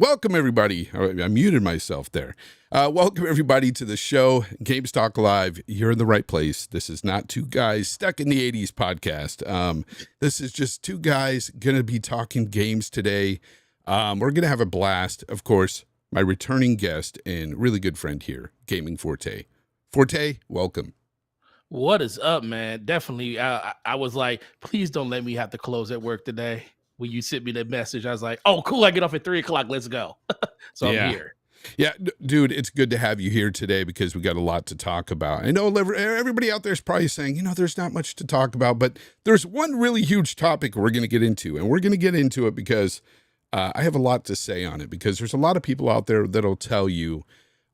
welcome everybody. I muted myself there. Welcome everybody to the show, GameStop Live. You're in the right place. This is not two guys stuck in the 80s podcast. This is just two guys going to be talking games today. We're going to have a blast. Of course, my returning guest and really good friend here, Gaming Forte. Forte, welcome. What is up, man? Definitely. I was like, please don't let me have to close at work today. When you sent me that message, I was like, oh, cool. I get off at 3 o'clock. Let's go. So I'm here. Yeah, dude, it's good to have you here today because we got a lot to talk about. I know everybody out there is probably saying, there's not much to talk about, but there's one really huge topic we're going to get into, and we're going to get into it because I have a lot to say on it, because there's a lot of people out there that'll tell you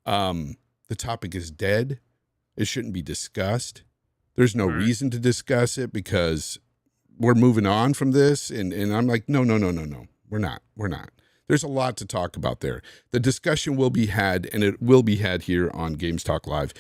the topic is dead. It shouldn't be discussed. There's no reason to discuss it because we're moving on from this. And I'm like, no. We're not. There's a lot to talk about there. The discussion will be had, and it will be had here on GameStop Live.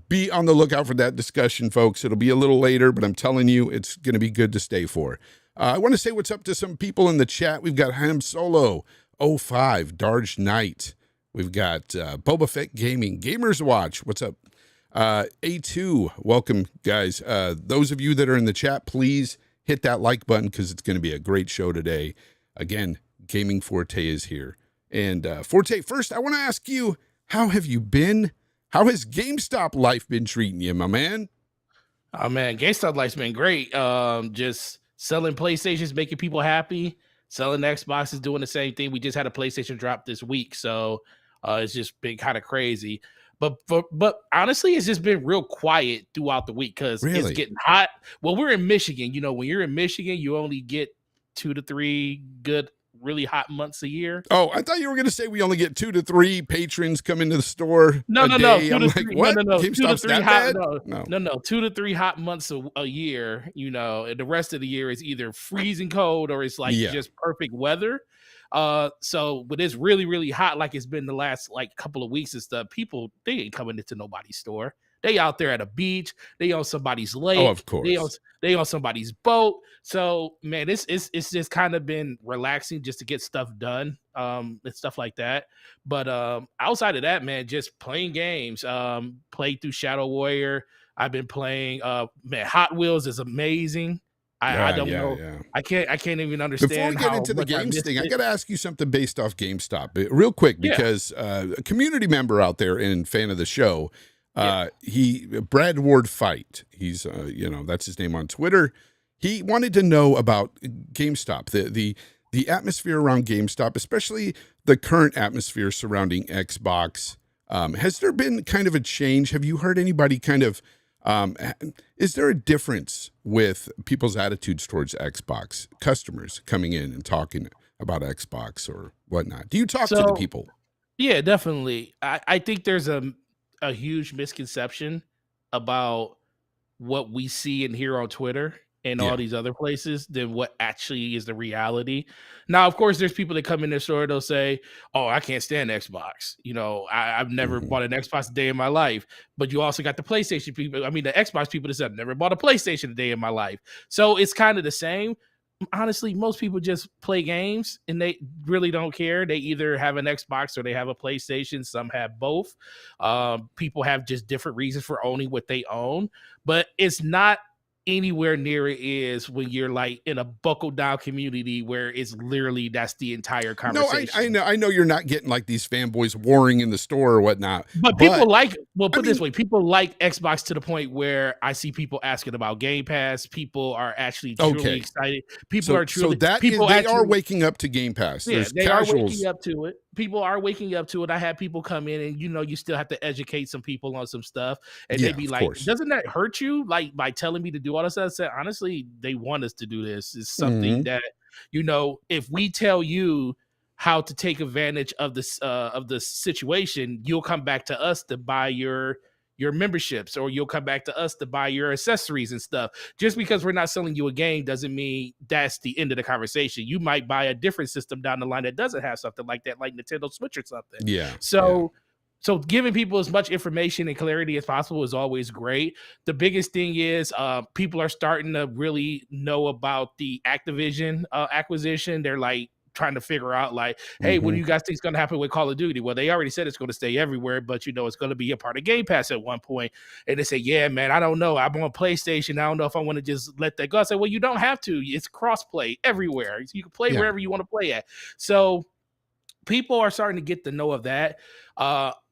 Be on the lookout for that discussion, folks. It'll be a little later, but I'm telling you, it's going to be good to stay for. I want to say what's up to some people in the chat. We've got Ham Solo, 05, Darge Knight. We've got Boba Fett Gaming, Gamers Watch. What's up? A2, welcome, guys. Those of you that are in the chat, please hit that like button because it's going to be a great show today. Again, Gaming Forte is here. And Forte, first, I want to ask you, how have you been? How has GameStop life been treating you, my man? Oh, man, GameStop life's been great. Just selling PlayStations, making people happy. Selling Xboxes, doing the same thing. We just had a PlayStation drop this week, so it's just been kind of crazy. But honestly, it's just been real quiet throughout the week because it's getting hot. Well, we're in Michigan. When you're in Michigan, you only get 2 to 3 good, really hot months a year. Oh, I thought you were going to say we only get 2 to 3 patrons come into the store. No. 2 to 3, what? No. 2 to 3 hot. No. 2 to 3 hot months a year. And the rest of the year is either freezing cold or it's like just perfect weather. So but it's really, really hot like it's been the last couple of weeks and stuff. People, they ain't coming into nobody's store. They out there at a beach, they on somebody's lake. Oh, of course. They on somebody's boat. So man, it's just kind of been relaxing just to get stuff done. And stuff like that. But outside of that, man, just playing games. Played through Shadow Warrior. I've been playing Hot Wheels is amazing. I don't know. Yeah. I can't even understand. Before we get into the games thing, I got to ask you something based off GameStop real quick, because a community member out there and fan of the show, Brad Ward Fight, he's that's his name on Twitter. He wanted to know about GameStop, the atmosphere around GameStop, especially the current atmosphere surrounding Xbox. Has there been kind of a change? Have you heard anybody kind of is there a difference with people's attitudes towards Xbox, customers coming in and talking about Xbox or whatnot? Do you talk to the people? Yeah, definitely. I think there's a huge misconception about what we see and hear on Twitter and all these other places than what actually is the reality. Now, of course, there's people that come in the store, they'll say, oh, I can't stand Xbox. I've never bought an Xbox a day in my life. But you also got the PlayStation people. I mean, the Xbox people that said, I've never bought a PlayStation a day in my life. So it's kind of the same. Honestly, most people just play games and they really don't care. They either have an Xbox or they have a PlayStation. Some have both. People have just different reasons for owning what they own. But it's not anywhere near it is when you're in a buckled down community where it's literally that's the entire conversation. No, I know you're not getting these fanboys warring in the store or whatnot. But people this way, people like Xbox to the point where I see people asking about Game Pass. People are actually truly excited. People are waking up to Game Pass. Yeah, they are waking up to it. People are waking up to it. I had people come in and you still have to educate some people on some stuff. And they'd be like, doesn't that hurt you? By telling me to do all this stuff? I said, honestly, they want us to do this. It's something that, if we tell you how to take advantage of the situation, you'll come back to us to buy your memberships, or you'll come back to us to buy your accessories and stuff. Just because we're not selling you a game doesn't mean that's the end of the conversation. You might buy a different system down the line that doesn't have something like that, like Nintendo Switch or something. Yeah. So giving people as much information and clarity as possible is always great. The biggest thing is people are starting to really know about the Activision acquisition. They're trying to figure out like, hey, what do you guys think is going to happen with Call of Duty? Well, they already said it's going to stay everywhere, but you know, it's going to be a part of Game Pass at one point. And they say, yeah, man, I don't know. I'm on PlayStation. I don't know if I want to just let that go. I said, well, you don't have to. It's cross-play everywhere. You can play wherever you want to play at. So people are starting to get the know of that.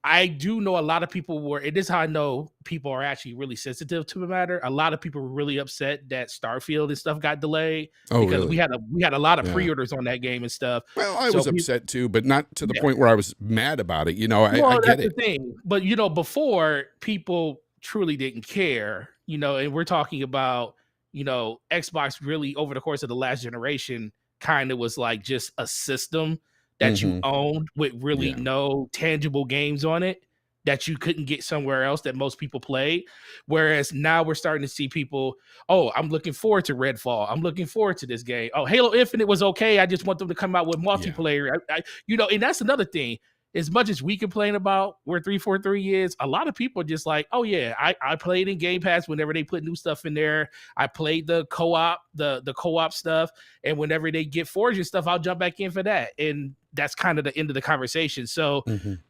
I do know a lot of people were, and this is how I know people are actually really sensitive to the matter. A lot of people were really upset that Starfield and stuff got delayed because really? we had a lot of pre-orders on that game and stuff. Well, I was upset too, but not to the point where I was mad about it. You know, I get that's it. The thing. But you know, before people truly didn't care, you know, and we're talking about, you know, Xbox really over the course of the last generation kind of was like just a system that you owned with really no tangible games on it that you couldn't get somewhere else that most people played. Whereas now we're starting to see people, oh, I'm looking forward to Redfall. I'm looking forward to this game. Oh, Halo Infinite was okay. I just want them to come out with multiplayer. You know, and that's another thing. As much as we complain about where 343 is, a lot of people are just like, oh yeah, I played in Game Pass whenever they put new stuff in there. I played the co-op, the co-op stuff, and whenever they get Forge and stuff, I'll jump back in for that. And that's kind of the end of the conversation. So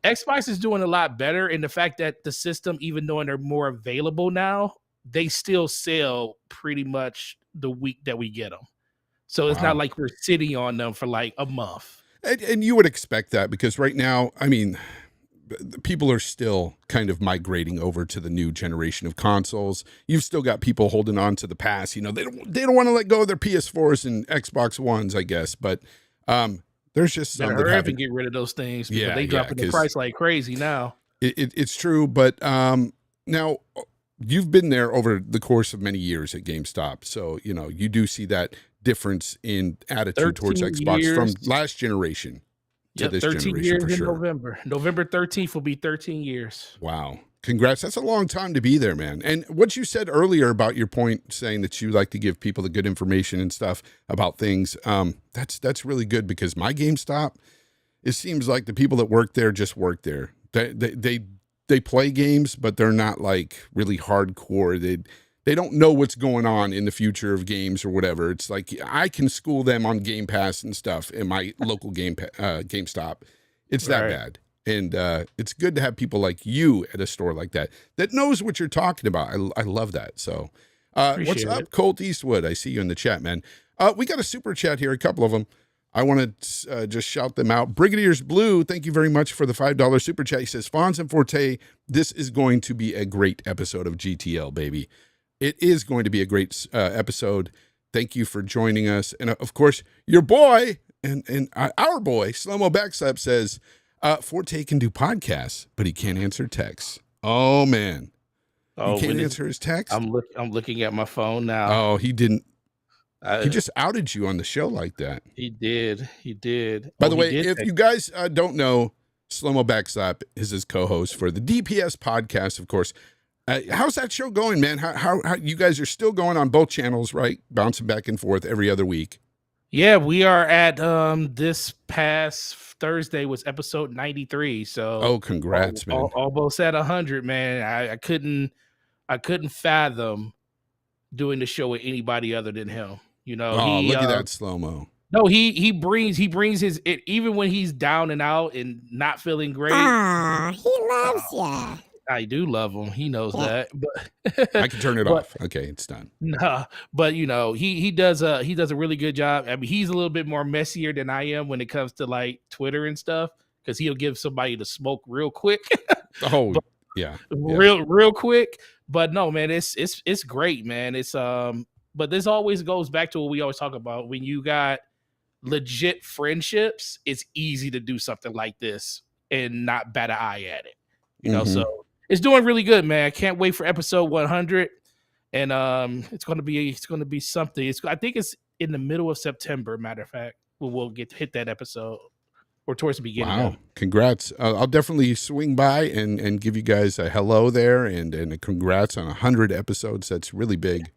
Xbox is doing a lot better in the fact that the system, even though they're more available now, they still sell pretty much the week that we get them. So it's not like we're sitting on them for like a month. And you would expect that because right now, I mean, people are still kind of migrating over to the new generation of consoles. You've still got people holding on to the past. You know, they don't want to let go of their PS4s and Xbox Ones, I guess. But there's just some that haven't get rid of those things because they dropping the price like crazy now. It's true, but now you've been there over the course of many years at GameStop, so you know you do see that difference in attitude towards Xbox from last generation to this 13 generation years for in sure. November 13th will be 13 years. Wow. Congrats. That's a long time to be there, man. And what you said earlier about your point saying that you like to give people the good information and stuff about things, that's really good because my GameStop, it seems like the people that work there just work there. They play games, but they're not like really hardcore. They don't know what's going on in the future of games or whatever. It's like I can school them on Game Pass and stuff in my local GameStop. It's that bad. And it's good to have people like you at a store like that knows what you're talking about. I love that. So what's up, Colt Eastwood? I see you in the chat, man. We got a super chat here, a couple of them. I want to just shout them out. Brigadier's Blue, thank you very much for the $5 super chat. He says, Fonz and Forte, this is going to be a great episode of GTL, baby. It is going to be a great episode. Thank you for joining us. And of course, your boy and our boy, Slow-Mo Backslap, says, Forte can do podcasts, but he can't answer texts. Oh, man. He can't answer his text? I'm looking at my phone now. Oh, he didn't. He just outed you on the show like that. He did. By the way, if you guys don't know, Slow-Mo Backslap is his co-host for the DPS podcast, of course. How's that show going, man? How you guys are still going on both channels, right? Bouncing back and forth every other week. Yeah, we are at this past Thursday was episode 93. So congrats, man. Almost at 100, man. I couldn't fathom doing the show with anybody other than him. You know, look at that slow-mo. No, he brings his it even when he's down and out and not feeling great. He loves you. I do love him. He knows that. But I can turn it off. Okay, it's done. Nah, but you know, he does a really good job. I mean, he's a little bit more messier than I am when it comes to like Twitter and stuff, because he'll give somebody the smoke real quick. Real quick. But no, man, it's great, man. It's but this always goes back to what we always talk about. When you got legit friendships, it's easy to do something like this and not bat an eye at it. You know, so it's doing really good, man. I can't wait for episode 100, and it's gonna be something. I think it's in the middle of September. Matter of fact, we'll hit that episode or towards the beginning. Wow, congrats! I'll definitely swing by and give you guys a hello there and a congrats on 100 episodes. That's really big.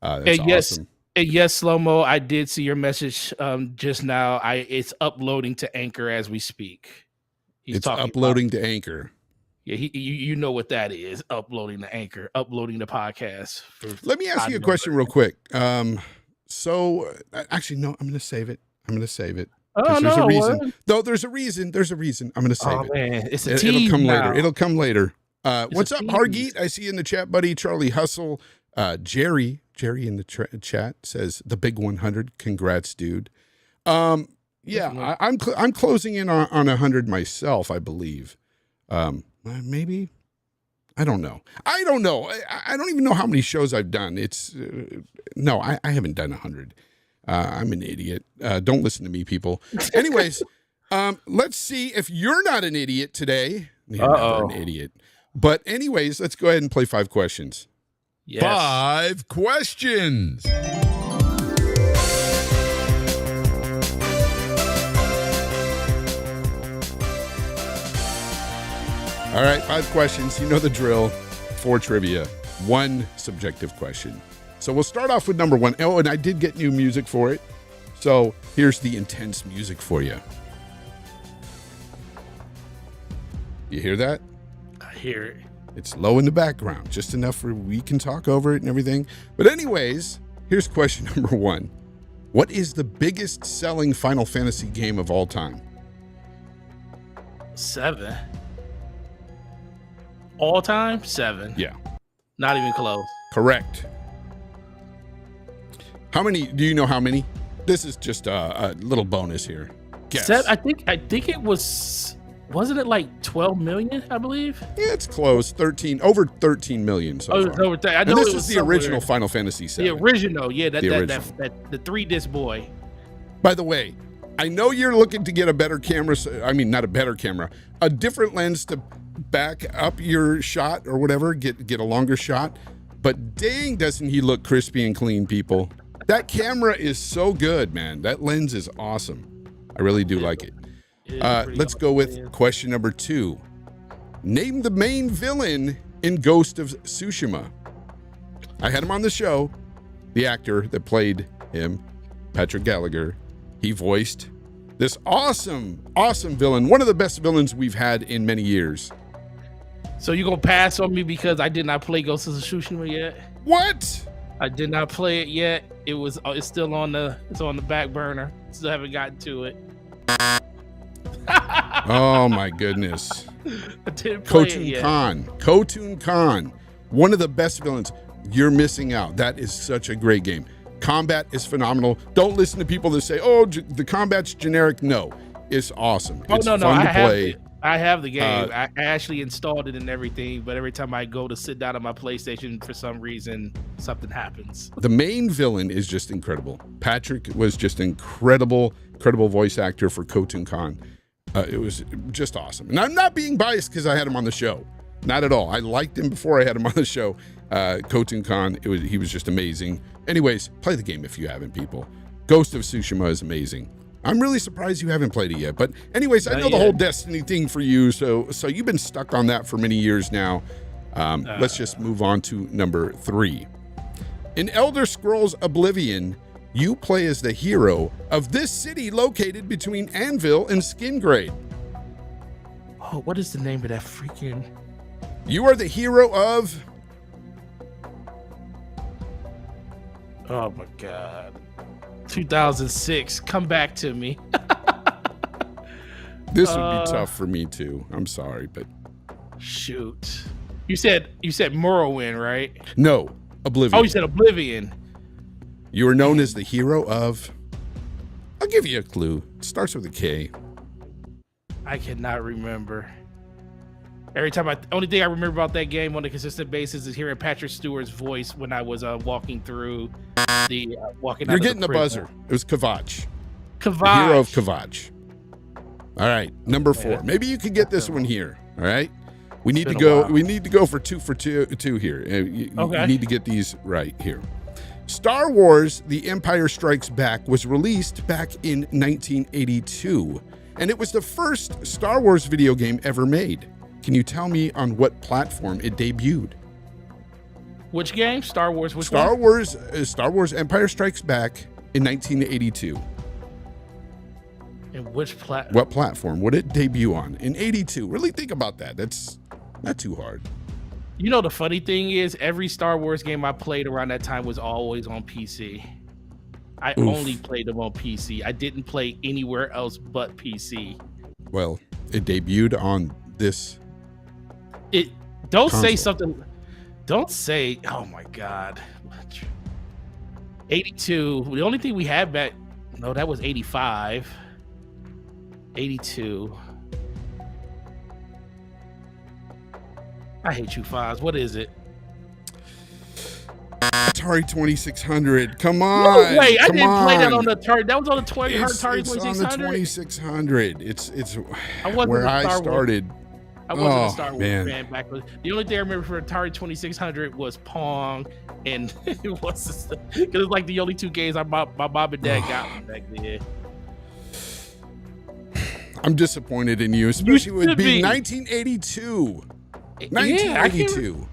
That's awesome. And yes, Slow-Mo, I did see your message just now. It's uploading to Anchor as we speak. It's uploading to Anchor. Yeah, you know what that is, uploading the Anchor, uploading the podcast. Let me ask you a question real quick. So, actually, no, I'm going to save it. Oh there's no, a reason. what? Though there's a reason. There's a reason. I'm gonna save Oh it. man, it's a It'll tease come now. later. It'll come later. What's a up, tease. Hargeet? I see you in the chat, buddy. Charlie Hustle. Jerry in the chat says the big 100. Congrats, dude. Yeah, I'm closing in on 100 myself, I believe. Maybe. I don't know. I don't even know how many shows I've done. It's no, I haven't done 100. I'm an idiot. Don't listen to me, people. Anyways, let's see if you're not an idiot today. You're never an idiot. But anyways, let's go ahead and play 5 questions. Yes. 5 questions. All right, 5 questions. You know the drill. 4 trivia, 1 subjective question. So we'll start off with number 1. Oh, and I did get new music for it. So here's the intense music for you. You hear that? I hear it. It's low in the background, just enough where we can talk over it and everything. But anyways, here's question number 1. What is the biggest selling Final Fantasy game of all time? 7. All time 7. Yeah. Not even close. Correct. How many? Do you know how many? This is just a little bonus here. Guess. I think it was. Wasn't it like 12 million? I believe. Yeah, it's close. Over 13 million so It was far. over I And know this it is was the somewhere. original Final Fantasy VII. The original, yeah. That The the original. 3-disc boy. By the way, I know you're looking to get a better camera. I mean, not a better camera, a different lens to back up your shot or whatever, get a longer shot. But dang, doesn't he look crispy and clean, people? That camera is so good, man. That lens is awesome. I really do like it. Let's go with question number 2. Name the main villain in Ghost of Tsushima. I had him on the show. The actor that played him, Patrick Gallagher, he voiced this awesome villain. One of the best villains we've had in many years. So you gonna pass on me because I did not play Ghost of Tsushima yet? What? I did not play it yet. It's still on the back burner. Still haven't gotten to it. Oh my goodness. I didn't play it Khotun yet. Khotun Khan. One of the best villains. You're missing out. That is such a great game. Combat is phenomenal. Don't listen to people that say, "Oh, the combat's generic." No, it's awesome. It's fun to play. I have the game. I actually installed it and everything, but every time I go to sit down on my PlayStation, for some reason, something happens. The main villain is just incredible. Patrick was just incredible voice actor for Khotun Khan. It was just awesome. And I'm not being biased because I had him on the show. Not at all. I liked him before I had him on the show. Khotun Khan, he was just amazing. Anyways, play the game if you haven't, people. Ghost of Tsushima is amazing. I'm really surprised you haven't played it yet. But anyways, I know the whole Destiny thing for you, so you've been stuck on that for many years now. Let's just move on to number 3. In Elder Scrolls Oblivion, you play as the hero of this city located between Anvil and Skingrade. Oh, what is the name of that freaking... You are the hero of... Oh my God. 2006. Come back to me. This would be tough for me too. I'm sorry, but... Shoot. You said Morrowind, right? No, Oblivion. Oh, you said Oblivion. You are known as the hero of... I'll give you a clue. It starts with a K. I cannot remember. Every time only thing I remember about that game on a consistent basis is hearing Patrick Stewart's voice when I was walking through the walking. You're getting the buzzer. It was Kvatch. Kvatch. The hero of Kvatch. All right, number 4. Maybe you could get this one here. All right, we need to go. We need to go for two here. You need to get these right here. Star Wars: The Empire Strikes Back was released back in 1982, and it was the first Star Wars video game ever made. Can you tell me on what platform it debuted? Which game? Star Wars. Which Star one? Wars. Star Wars: Empire Strikes Back in 1982. And which platform? What platform would it debut on in 82? Really think about that. That's not too hard. You know, the funny thing is, every Star Wars game I played around that time was always on PC. I Oof. only played them on PC. I didn't play anywhere else but PC. Well, it debuted on this. Don't say console. something. Don't say, oh my God. 82. The only thing we had back, no, that was 85. 82. I hate you, Fonz. What is it? Atari 2600. Come on. No way. I come didn't play that on. on the Atari. That was on the Atari It's 2600. on the 2600. It's I wasn't where a I Star Wars. started. I wasn't Oh, a Star Wars man. fan back then. The only thing I remember for Atari 2600 was Pong, and it was because it's like the only two games my mom and dad got me back then. I'm disappointed in you, especially with should being be. 1982. Yeah, 1982.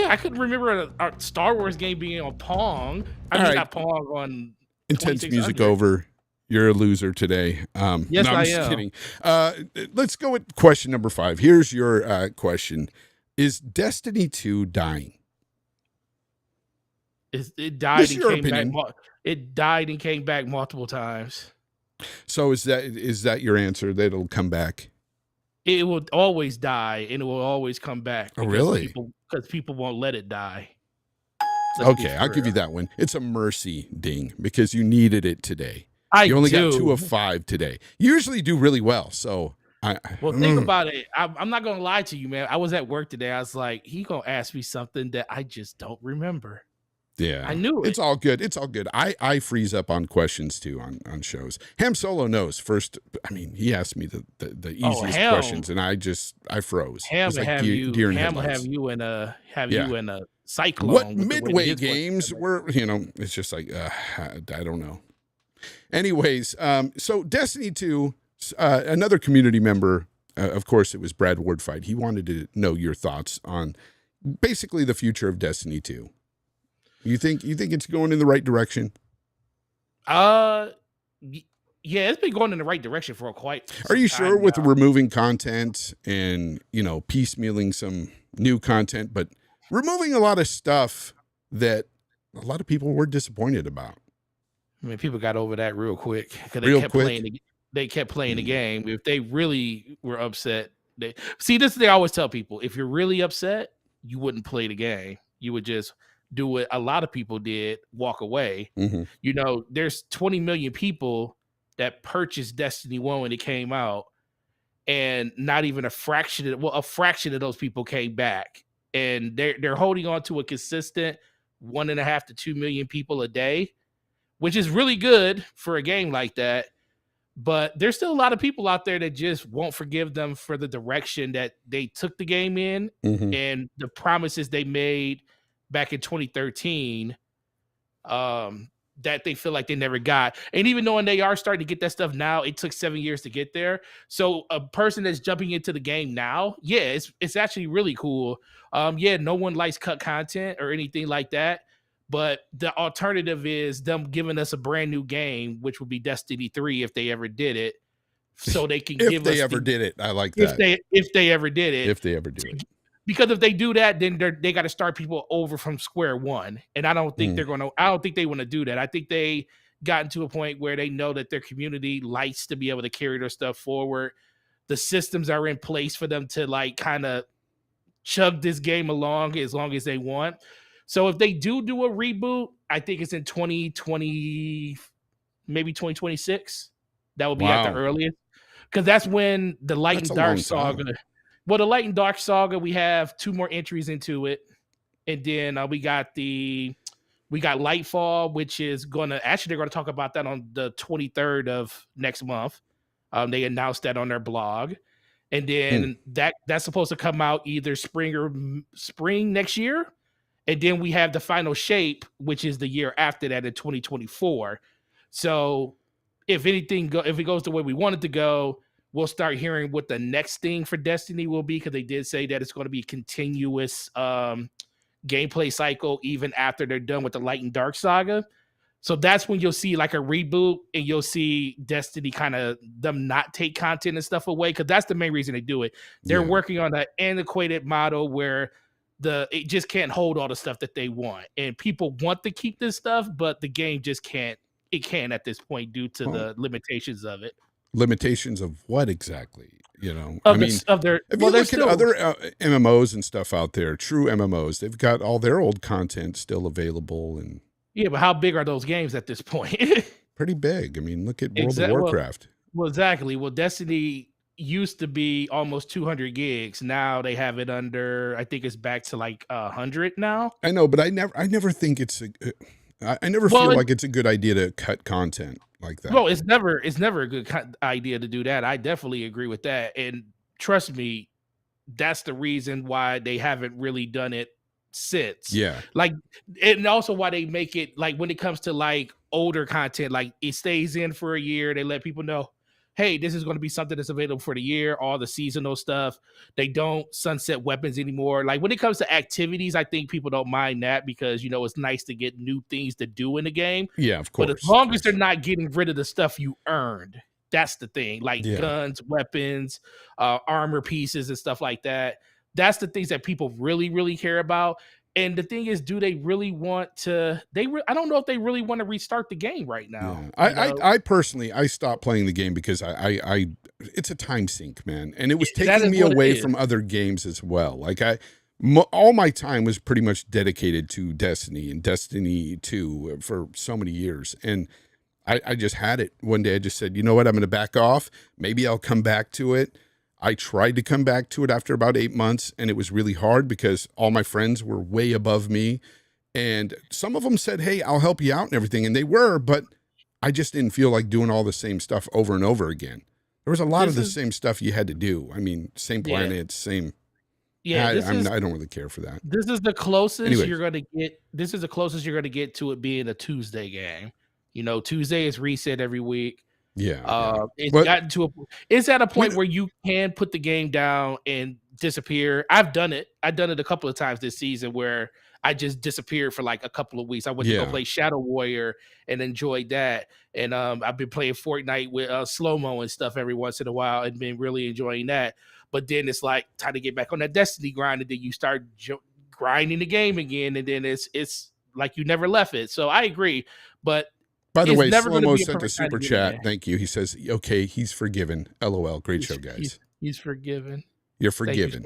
I couldn't remember a Star Wars game being on Pong. I All mean, right. not Pong on. Intense 2600. music over. You're a loser today. Yes, no, I'm I just am. kidding. Let's go with question number 5. Here's your question. Is Destiny 2 dying? It died Just and your came opinion. back. It died and came back multiple times. So is that your answer, that it'll come back? It will always die and it will always come back. Oh, really? Because people won't let it die. Let's be Okay, I'll give real. you that one. It's a mercy ding because you needed it today. I You only do. got 2 of 5 today. You usually do really well. So Well, think about it. I'm not gonna lie to you, man. I was at work today. I was like, he gonna ask me something that I just don't remember. Yeah, I knew it. It's all good. It's all good. I freeze up on questions too on shows. Ham Solo knows first. I mean, he asked me the easiest Ham. questions, and I froze. Ham It's will like have deer- you. deer in Ham will headlights. have you in a Yeah. you in a cyclone. What with the way midway his voice games sounds. were? It's just like I don't know. Anyways, so Destiny 2, another community member, of course, it was Brad Wardfight. He wanted to know your thoughts on basically the future of Destiny 2. You think it's going in the right direction? Yeah, it's been going in the right direction for quite. Are you some sure time with now. removing content and, piecemealing some new content, but removing a lot of stuff that a lot of people were disappointed about? I mean, people got over that real quick because Real they kept quick? playing. They kept playing the game. If they really were upset, this is the thing I always tell people: if you're really upset, you wouldn't play the game. You would just do what a lot of people did: walk away. Mm-hmm. There's 20 million people that purchased Destiny 1 when it came out, and not even a fraction of those people came back, and they're holding on to a consistent 1.5 to 2 million people a day, which is really good for a game like that. But there's still a lot of people out there that just won't forgive them for the direction that they took the game in Mm-hmm. and the promises they made back in 2013 that they feel like they never got. And even knowing they are starting to get that stuff now, it took 7 years to get there. So a person that's jumping into the game now, yeah, it's actually really cool. Yeah, no one likes cut content or anything like that. But the alternative is them giving us a brand new game, which would be Destiny 3 if they ever did it. So they can If give they us ever did it, I like that. if they ever did it. If they ever do it. Because if they do that, then they got to start people over from square one. And I don't think I don't think they want to do that. I think they gotten to a point where they know that their community likes to be able to carry their stuff forward. The systems are in place for them to like kind of chug this game along as long as they want. So if they do a reboot, I think it's in 2020, maybe 2026. That would be at the earliest. Because that's when the Light and Dark Saga. Well, the Light and Dark Saga, we have 2 more entries into it. And then we got Lightfall, which is they're gonna talk about that on the 23rd of next month. They announced that on their blog. And then that's supposed to come out either spring next year. And then we have the Final Shape, which is the year after that in 2024. So if it goes the way we want it to go, we'll start hearing what the next thing for Destiny will be, because they did say that it's going to be a continuous gameplay cycle even after they're done with the Light and Dark Saga. So that's when you'll see like a reboot, and you'll see Destiny kind of them not take content and stuff away, because that's the main reason they do it. They're working on an antiquated model where it just can't hold all the stuff that they want, and people want to keep this stuff, but the game just can't it can at this point due to the limitations of it. Limitations of what exactly? You know, Of I mean, of their, if well, you they're look at still, other MMOs and stuff out there, true MMOs, they've got all their old content still available and yeah, but how big are those games at this point? pretty big. I mean, look at World of Exact- well, Warcraft. Well, exactly. Well, Destiny used to be almost 200 gigs. Now they have it under, I think it's back to like 100 now. I know, but I never think it's I never Well, feel like it's a good idea to cut content like that. Well, it's never a good idea to do that. I definitely agree with that. And trust me, that's the reason why they haven't really done it since. Yeah. Like, and also why they make it like when it comes to like older content, like it stays in for a year. They let people know, hey, this is going to be something that's available for the year, all the seasonal stuff. They don't sunset weapons anymore. Like when it comes to activities, I think people don't mind that because, you know, it's nice to get new things to do in the game. Yeah, of course. But as long as they're not getting rid of the stuff you earned, that's the thing. Like guns, weapons, armor pieces and stuff like that. That's the things that people really, really care about. And the thing is, do they really want to? I don't know if they really want to restart the game right now. Yeah. I personally, I stopped playing the game because I it's a time sink, man, and it was taking me away from other games as well. Like all my time was pretty much dedicated to Destiny and Destiny 2 for so many years, and I just had it. One day I just said, you know what, I'm going to back off. Maybe I'll come back to it. I tried to come back to it after about 8 months, and it was really hard because all my friends were way above me. And some of them said, hey, I'll help you out and everything. And they were, but I just didn't feel like doing all the same stuff over and over again. There was a lot of the same stuff you had to do. I mean, same planets, same. Yeah, I don't really care for that. This is the closest you're going to get. This is the closest you're going to get to it being a Tuesday game. You know, Tuesday is reset every week. Yeah. It's at a point where you can put the game down and disappear. I've done it a couple of times this season where I just disappeared for like a couple of weeks. I went to go play Shadow Warrior and enjoyed that. And I've been playing Fortnite with slow-mo and stuff every once in a while and been really enjoying that. But then it's like time to get back on that Destiny grind, and then you start grinding the game again, and then it's like you never left it. So I agree, but by the way, Slow-Mo sent a super chat. Thank you. He says, okay, he's forgiven. LOL. Great show, guys. He's forgiven. You're forgiven.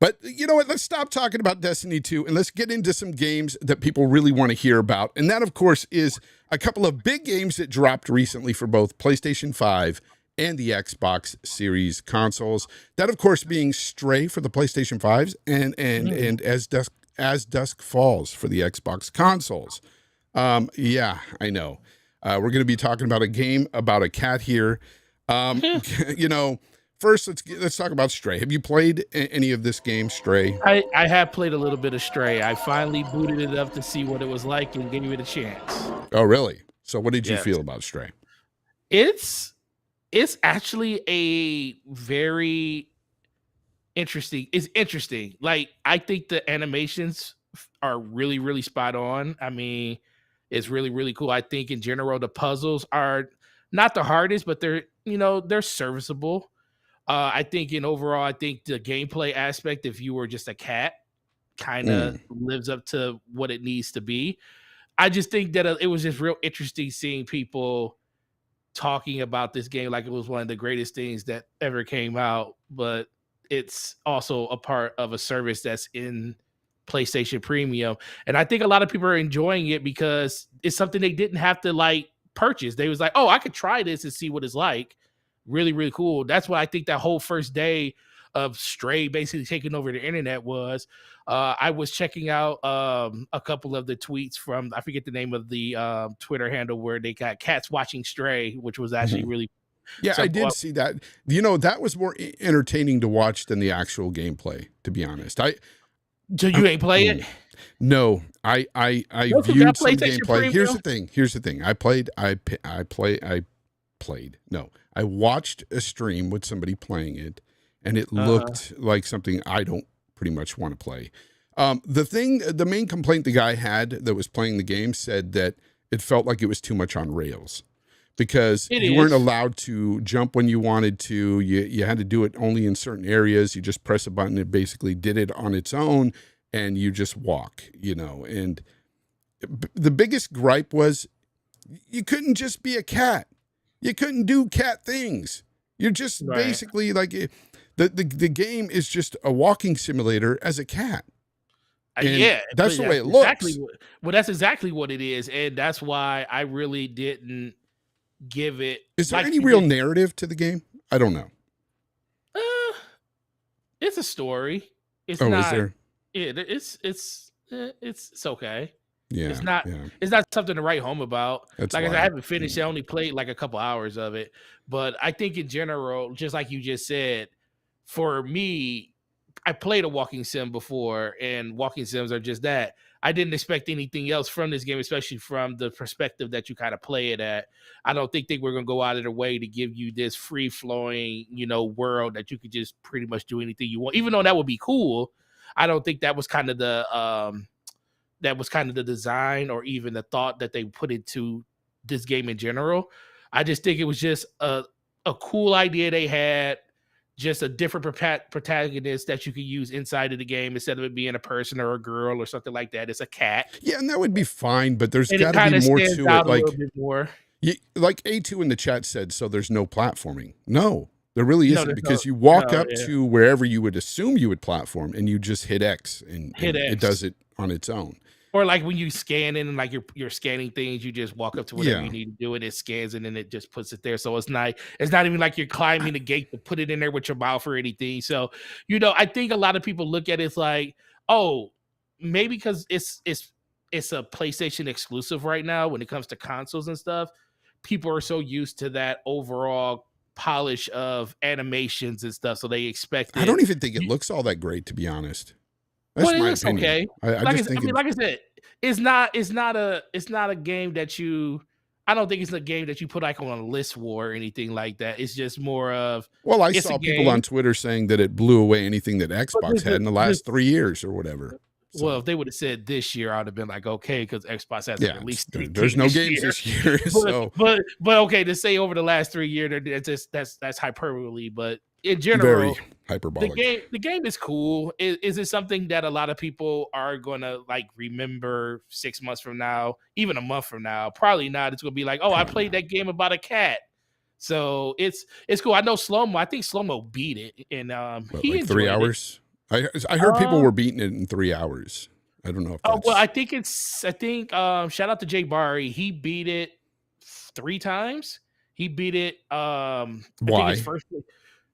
But you know what? Let's stop talking about Destiny 2 and let's get into some games that people really want to hear about. And that, of course, is a couple of big games that dropped recently for both PlayStation 5 and the Xbox Series consoles. That, of course, being Stray for the PlayStation 5s and As Dusk Falls for the Xbox consoles. Yeah, I know. We're going to be talking about a game about a cat here. You know, first let's talk about Stray. Have you played any of this game, Stray? I have played a little bit of Stray. I finally booted it up to see what it was like and gave it a chance. Oh, really? So what did you feel about Stray? It's actually a very interesting. It's interesting. Like, I think the animations are really, really spot on. I mean, it's really, really cool. I think in general, the puzzles are not the hardest, but they're serviceable. I think overall, I think the gameplay aspect, if you were just a cat, kind of lives up to what it needs to be. I just think that it was just real interesting seeing people talking about this game like it was one of the greatest things that ever came out, but it's also a part of a service that's in PlayStation Premium. And I think a lot of people are enjoying it because it's something they didn't have to like purchase. They was like, oh, I could try this and see what it's like. Really, really cool. That's what I think that whole first day of Stray basically taking over the internet was. I was checking out a couple of the tweets from, I forget the name of the Twitter handle where they got cats watching Stray, which was actually really. Yeah, I did see that. You know, that was more entertaining to watch than the actual gameplay, to be honest. So you ain't play it? No, I viewed some gameplay. Here's the thing. I watched a stream with somebody playing it, and it looked like something I don't pretty much want to play. The main complaint the guy had that was playing the game said that it felt like it was too much on rails because you weren't allowed to jump when you wanted to. You had to do it only in certain areas. You just press a button. It basically did it on its own, and you just walk, you know. And the biggest gripe was you couldn't just be a cat. You couldn't do cat things. You're just Right. basically like the game is just a walking simulator as a cat. And Yeah, that's but the way it exactly looks. well, that's exactly what it is, and that's why I really didn't give it. Is there like any you real did- narrative to the game? I don't know. It's a story. It's Oh, not. is there? It's okay. Yeah. It's not. Yeah. It's not something to write home about. That's Like I said, I why. haven't finished. I only played like a couple hours of it, but I think in general, just like you just said, for me, I played a walking sim before, and walking sims are just that. I didn't expect anything else from this game, especially from the perspective that you kind of play it at. I don't think they were going to go out of their way to give you this free flowing, world that you could just pretty much do anything you want. Even though that would be cool, I don't think that was kind of the design or even the thought that they put into this game in general. I just think it was just a cool idea they had. Just a different protagonist that you could use inside of the game instead of it being a person or a girl or something like that. It's a cat. Yeah, and that would be fine, but there's And got it to kind be of more stands to out it. a Like, little bit more. like A2 in the chat said, so there's no platforming. No, there really No, isn't, there's because no- you walk no, up yeah. to wherever you would assume you would platform, and you just hit X, and Hit it X. does it on its own. Or like when you scan in and like you're scanning things, you just walk up to whatever Yeah. you need to do and it scans and then it just puts it there. So it's not even like you're climbing the gate to put it in there with your mouth or anything. So, I think a lot of people look at it like, oh, maybe because it's a PlayStation exclusive right now when it comes to consoles and stuff. People are so used to that overall polish of animations and stuff. So they expect I don't even think it looks all that great, to be honest. That's Well, it my looks opinion. okay. I just think like I said, it's not a game that I don't think it's a game that you put like on a list war or anything like that. It's just more of well, I it's a saw people game. on Twitter saying that it blew away anything that Xbox this- had in the last 3 years or whatever. So, well, if they would have said this year, I'd have been like, okay, because Xbox hasn't yeah, released there's no games this year. So But okay, to say over the last 3 years, that's hyperbole. But in general, very hyperbolic. the game is cool. Is it something that a lot of people are gonna like remember 6 months from now, even a month from now? Probably not. It's gonna be like, oh, I played that game about a cat. So it's cool. I know Slow-Mo. I think Slow-Mo beat it, and What, he like 3 enjoyed it. hours? I heard people were beating it in 3 hours. I don't know if that's... Oh well, I think shout out to Jay Barry. He beat it 3 times. He beat it. I Why? think his first because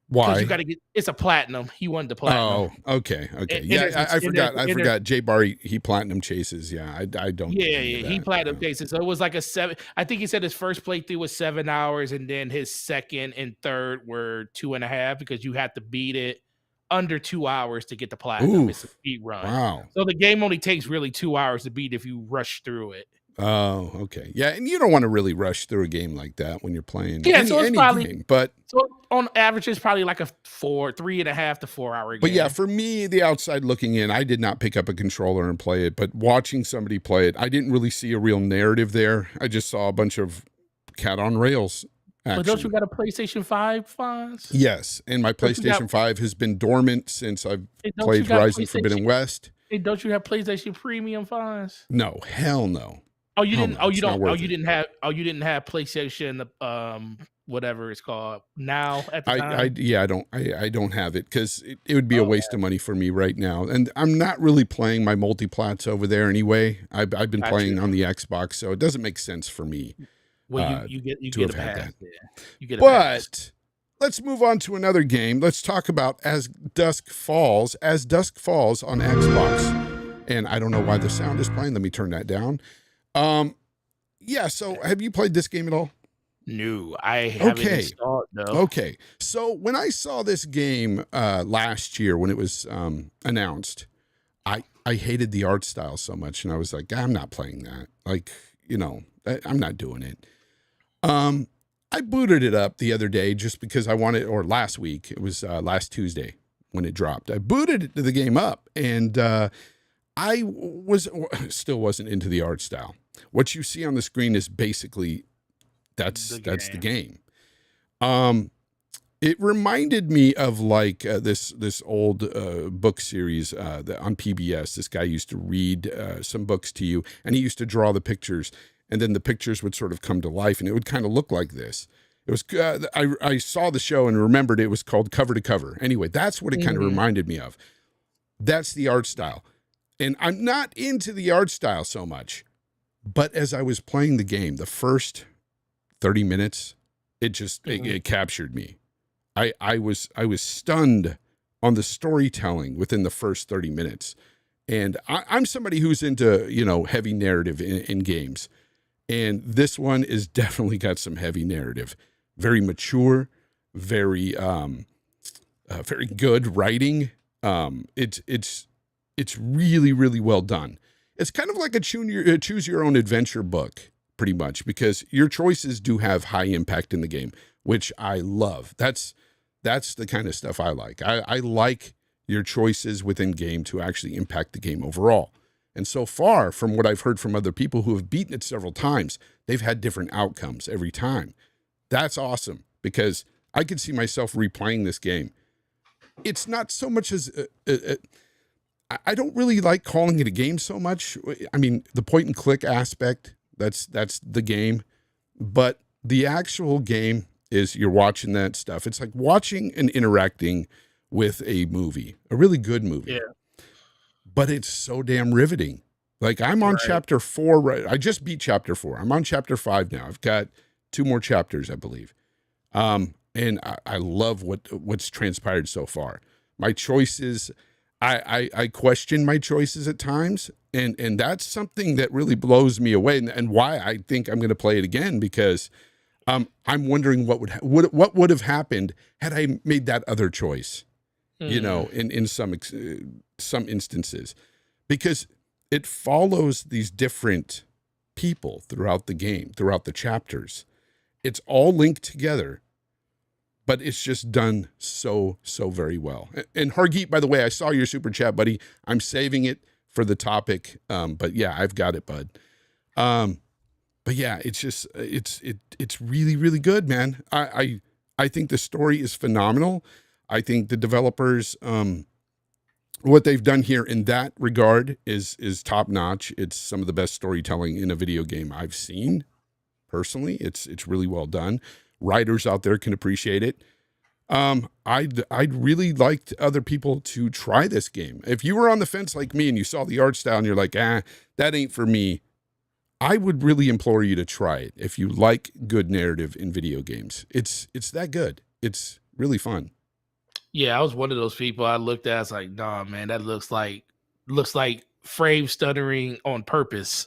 Why? you got to get. It's a platinum. He won the platinum. Oh, okay. And Yeah, there's- I and forgot. there's- I forgot. Jay Barry, he platinum chases. Yeah, I don't. do Yeah, any of he that. platinum Yeah. cases. So it was like a 7. I think he said his first playthrough was 7 hours, and then his second and third were 2.5 because you had to beat it under 2 hours to get the platinum. It's a Oof. speed run. Wow. So the game only takes really 2 hours to beat if you rush through it. Oh, okay. Yeah, and you don't want to really rush through a game like that when you're playing Yeah, so it's probably- game. But So on average, it's probably like a 3.5 to 4 hour game. But yeah, for me, the outside looking in, I did not pick up a controller and play it, but watching somebody play it, I didn't really see a real narrative there. I just saw a bunch of cat on rails action. But don't you got a PlayStation 5, Fonz? Yes, and my Don't you got- PlayStation 5 has been dormant since I've Hey, don't played you got Horizon Forbidden West. Hey, don't you have PlayStation Premium, Fonz? No, hell no. Oh, you Hell didn't. no, Oh, it's you not don't. worth Oh, it. you didn't have. Oh, you didn't have PlayStation. Whatever it's called now at the time. I don't have it because it would be a waste of money for me right now. And I'm not really playing my multiplats over there anyway. I've been Got playing you. on the Xbox, so it doesn't make sense for me. Well, you to get a have had pass. that. Yeah. You get a pass. But let's move on to another game. Let's talk about As Dusk Falls on Xbox. And I don't know why the sound is playing. Let me turn that down. Yeah, so have you played this game at all? No, I haven't Okay. installed. No. Okay. So when I saw this game last year when it was announced, I hated the art style so much, and I was like, I'm not playing that. Like, I'm not doing it. I booted it up the other day just because I wanted, or last week, it was last Tuesday when it dropped. I booted the game up, and I still wasn't into the art style. What you see on the screen is basically that's the game. It reminded me of like this old book series on PBS. This guy used to read some books to you, and he used to draw the pictures. and then the pictures would sort of come to life, and it would kind of look like this. It was I saw the show and remembered it was called Cover to Cover. Anyway, that's what it kind of reminded me of. That's the art style. And I'm not into the art style so much, but as I was playing the game, the first 30 minutes, it captured me. I was stunned on the storytelling within the first 30 minutes. And I'm somebody who's into, heavy narrative in games. And this one is definitely got some heavy narrative. Very mature, very good writing. It's really, really well done. It's kind of like a choose your own adventure book, pretty much, because your choices do have high impact in the game, which I love. That's the kind of stuff I like. I like your choices within game to actually impact the game overall. And so far, from what I've heard from other people who have beaten it several times, they've had different outcomes every time. That's awesome, because I could see myself replaying this game. It's not so much as I don't really like calling it a game so much. I mean, the point and click aspect, that's the game, but the actual game is you're watching that stuff. It's like watching and interacting with a movie, a really good movie. Yeah. But it's so damn riveting. Like I'm on chapter 4, right? I just beat chapter 4. I'm on chapter 5 now. I've got 2 more chapters, I believe. And I love what's transpired so far. My choices, I question my choices at times, and that's something that really blows me away, and why I think I'm going to play it again, because I'm wondering what would have happened had I made that other choice. In some instances, because it follows these different people throughout the game, throughout the chapters. It's all linked together, but it's just done so very well. And Hargeet, by the way, I saw your super chat, buddy. I'm saving it for the topic. But yeah, I've got it, bud. But yeah, it's just, it's really, really good, man. I think the story is phenomenal. I think the developers, what they've done here in that regard is top notch. It's some of the best storytelling in a video game I've seen. Personally, it's really well done. Writers out there can appreciate it. I'd really like other people to try this game. If you were on the fence like me and you saw the art style and you're like, that ain't for me, I would really implore you to try it. If you like good narrative in video games, it's that good. It's really fun. Yeah, I was one of those people. I looked at, I was like, nah, man, that looks like frame stuttering on purpose.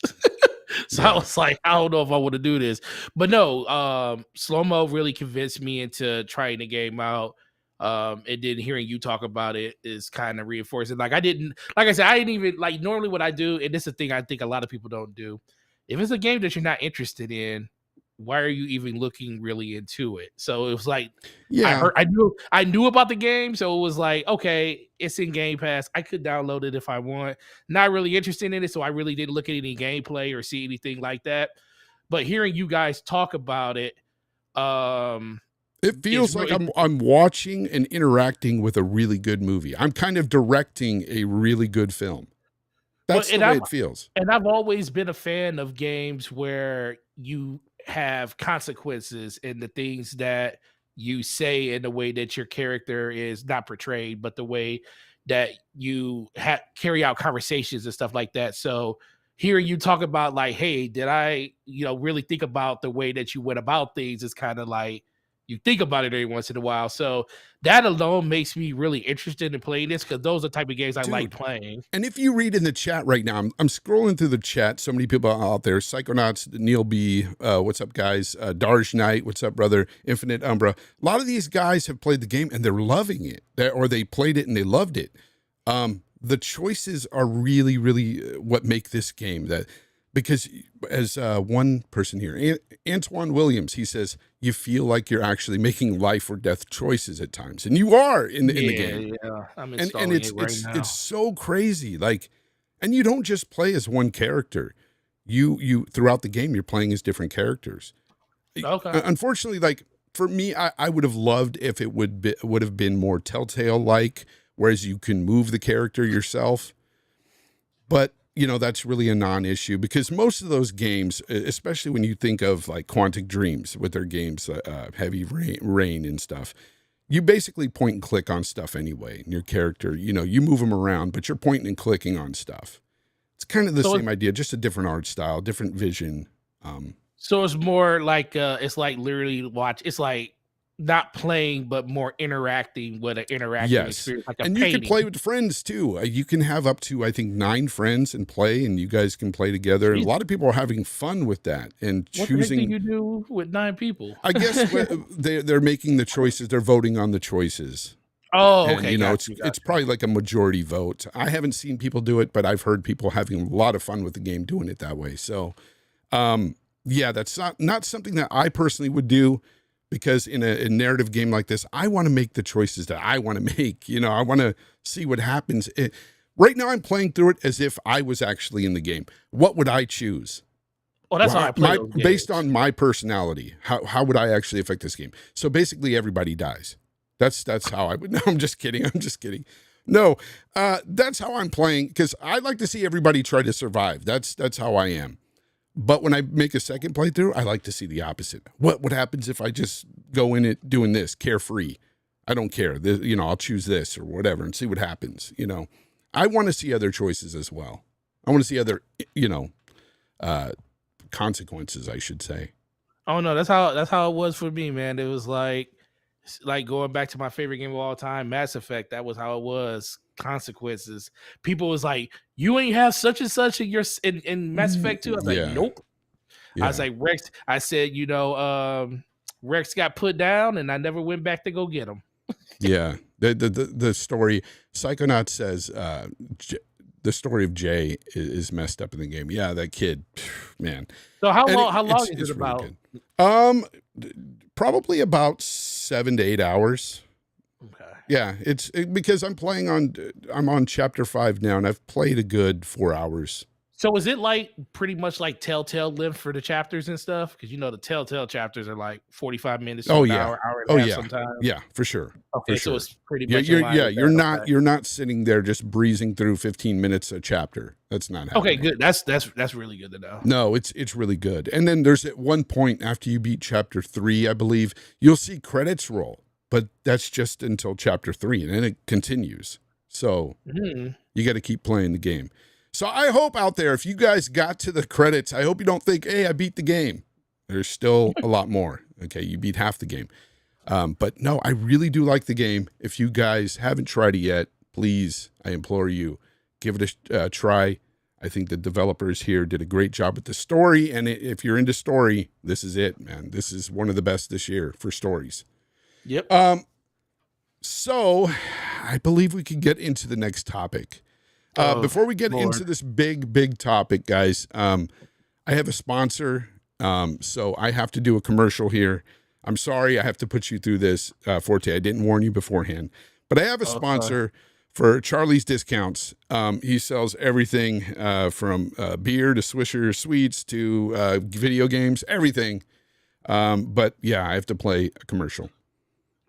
So I was like, I don't know if I want to do this. But no, Slow-Mo really convinced me into trying the game out. And then hearing you talk about it is kind of reinforcing. Like I didn't even, like, normally what I do, and this is a thing I think a lot of people don't do. If it's a game that you're not interested in, why are you even looking really into it? So it was like, yeah, I knew about the game. So it was like, okay, it's in Game Pass. I could download it if I want. Not really interested in it. So I really didn't look at any gameplay or see anything like that. But hearing you guys talk about it, it feels like I'm watching and interacting with a really good movie. I'm kind of directing a really good film. That's the way it feels. And I've always been a fan of games where you have consequences in the things that you say, in the way that your character is not portrayed, but the way that you carry out conversations and stuff like that. So hearing you talk about, like, hey, did I, really think about the way that you went about things, is kind of like, you think about it every once in a while. So that alone makes me really interested in playing this, because those are the type of games I like playing. And if you read in the chat right now, I'm scrolling through the chat. So many people out there. Psychonauts, Neil B, what's up, guys? Darj Knight, what's up, brother? Infinite Umbra. A lot of these guys have played the game and they're loving it, or they played it and they loved it. The choices are really, really what make this game. Because as one person here, Antoine Williams, he says, you feel like you're actually making life or death choices at times. And you are in the game. Yeah, I'm installing it right now. It's so crazy. Like, and you don't just play as one character. You throughout the game, you're playing as different characters. Okay. Unfortunately, like for me, I would have loved if it would have been more Telltale-like, whereas you can move the character yourself. But that's really a non-issue because most of those games, especially when you think of like Quantic Dreams with their games, Heavy Rain and stuff, you basically point and click on stuff anyway. And your character, you move them around, but you're pointing and clicking on stuff. It's kind of the same idea, just a different art style, different vision. So it's more like it's like literally it's like not playing, but more interacting with an interactive experience. Like and you can play with friends too. You can have up to, I think, 9 friends and play, and you guys can play together. And a lot of people are having fun with that and choosing. What the heck do you do with 9 people? I guess they're making the choices. They're voting on the choices. Oh, and, okay. It's probably like a majority vote. I haven't seen people do it, but I've heard people having a lot of fun with the game doing it that way. So, that's not something that I personally would do. Because in a narrative game like this, I want to make the choices that I want to make. I want to see what happens. Right now, I'm playing through it as if I was actually in the game. What would I choose? Well, that's how I play those games. Based on my personality, how would I actually affect this game? So basically, everybody dies. That's how I would. No, I'm just kidding. No, that's how I'm playing because I like to see everybody try to survive. That's how I am. But when I make a second playthrough, I like to see the opposite. What happens if I just go in it doing this, carefree? I don't care. I'll choose this or whatever and see what happens. I want to see other choices as well. I want to see other, consequences, I should say. Oh no, that's how it was for me, man. It was like going back to my favorite game of all time, Mass Effect. That was how it was. Consequences. People was like, you ain't have such and such in Mass Effect 2. I was like, nope. Yeah. I was like, Rex. I said, Rex got put down, and I never went back to go get him. Yeah, the story. Psychonaut says the story of Jay is messed up in the game. Yeah, that kid, man. So how long is it about? Really probably about 7 to 8 hours. Okay. Yeah, because I'm on chapter 5 now, and I've played a good 4 hours. So is it like pretty much like Telltale length for the chapters and stuff? Because the Telltale chapters are like 45 minutes to an hour and a half sometimes. Yeah, for sure. Okay, for sure. So it's pretty much you're not sitting there just breezing through 15 minutes a chapter. That's not happening. Okay, good. That's really good to know. No, it's really good. And then there's at one point after you beat chapter 3, I believe, you'll see credits roll. But that's just until chapter 3, and then it continues. So you got to keep playing the game. So I hope out there, if you guys got to the credits, I hope you don't think, hey, I beat the game. There's still a lot more. Okay, you beat half the game. But no, I really do like the game. If you guys haven't tried it yet, please, I implore you, give it a try. I think the developers here did a great job with the story. And if you're into story, this is it, man. This is one of the best this year for stories. Yep. So I believe we can get into the next topic. Before we get into this big topic, guys, I have a sponsor. So I have to do a commercial here. I'm sorry I have to put you through this, Forte. I didn't warn you beforehand. But I have a sponsor for Charlie's Discounts. He sells everything from beer to Swisher Sweets to video games, everything. But yeah, I have to play a commercial.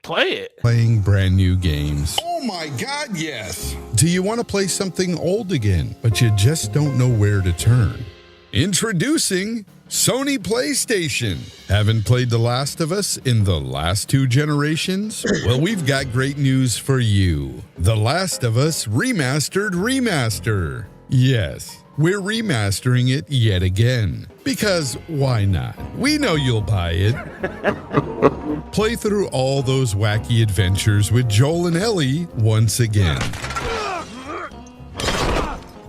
Play it. Playing brand new games. Oh my God, yes. Do you want to play something old again, but you just don't know where to turn? Introducing Sony PlayStation. Haven't played The Last of Us in the last 2 generations? Well, we've got great news for you. The Last of Us Remastered Remaster. Yes, we're remastering it yet again. Because why not? We know you'll buy it. Play through all those wacky adventures with Joel and Ellie once again.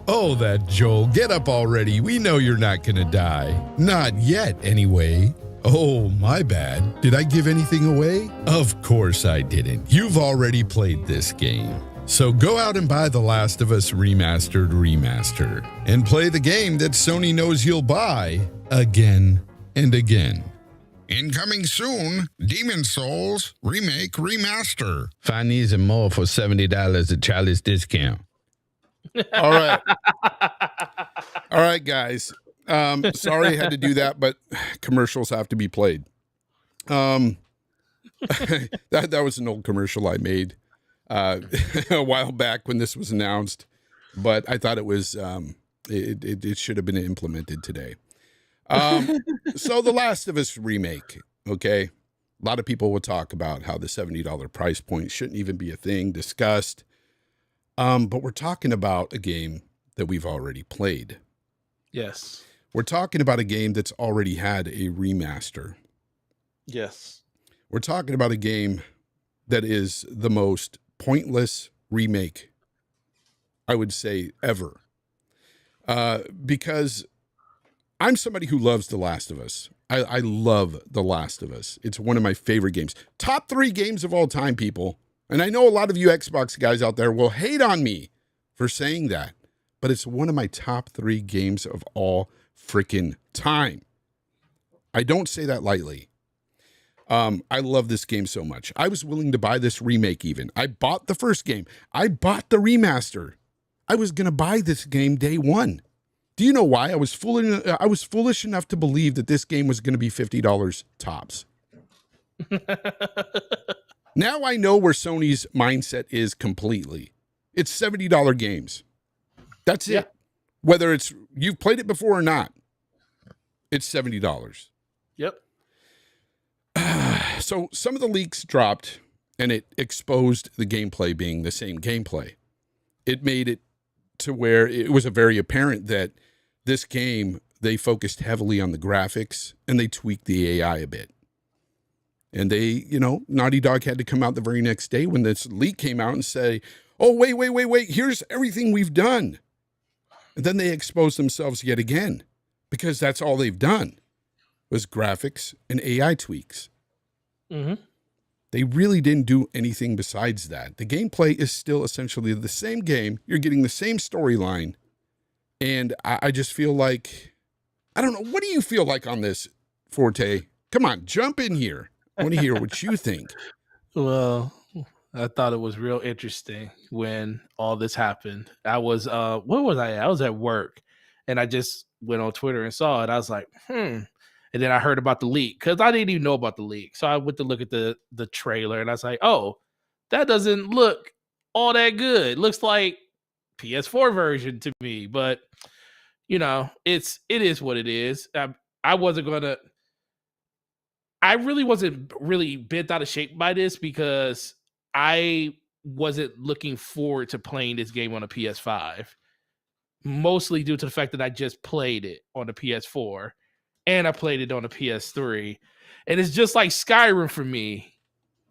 Oh, that Joel, get up already. We know you're not gonna die. Not yet, anyway. Oh, my bad. Did I give anything away? Of course I didn't. You've already played this game. So go out and buy The Last of Us Remastered Remaster and play the game that Sony knows you'll buy again and again. Incoming soon, Demon Souls Remake Remaster. Find these and more for $70 at Charlie's Discount. All right. All right, guys. Sorry I had to do that, but commercials have to be played. That was an old commercial I made a while back when this was announced, but I thought it was It should have been implemented today. So The Last of Us remake, okay? A lot of people will talk about how the $70 price point shouldn't even be a thing discussed. But we're talking about a game that we've already played. Yes. We're talking about a game that's already had a remaster. Yes. We're talking about a game that is the most pointless remake, I would say, ever. Because I'm somebody who loves The Last of Us. I love The Last of Us. It's one of my favorite games. Top 3 games of all time, people. And I know a lot of you Xbox guys out there will hate on me for saying that, but it's one of my top 3 games of all freaking time. I don't say that lightly. I love this game so much. I was willing to buy this remake even. I bought the first game. I bought the remaster. I was going to buy this game day one. Do you know why? I was foolish enough to believe that this game was going to be $50 tops. Now I know where Sony's mindset is completely. It's $70 games. That's it. Whether it's you've played it before or not, it's $70. Yep. So some of the leaks dropped, and it exposed the gameplay being the same gameplay. It made it to where it was very apparent that this game, they focused heavily on the graphics, and they tweaked the AI a bit. And they, Naughty Dog had to come out the very next day when this leak came out and say, oh, wait, here's everything we've done. And then they exposed themselves yet again, because that's all they've done was graphics and AI tweaks. Mm-hmm. They really didn't do anything besides that. The gameplay is still essentially the same game. You're getting the same storyline. And I just feel like, I don't know. What do you feel like on this, Forte? Come on, jump in here. I want to hear what you think. Well, I thought it was real interesting when all this happened. I was, where was I at? I was at work, and I just went on Twitter and saw it. I was like, And then I heard about the leak because I didn't even know about the leak. So I went to look at the trailer, and I was like, oh, that doesn't look all that good. Looks like PS4 version to me, but it is what it is. I really wasn't really bent out of shape by this because I wasn't looking forward to playing this game on a PS5, mostly due to the fact that I just played it on the PS4 and I played it on the PS3. And it's just like Skyrim for me.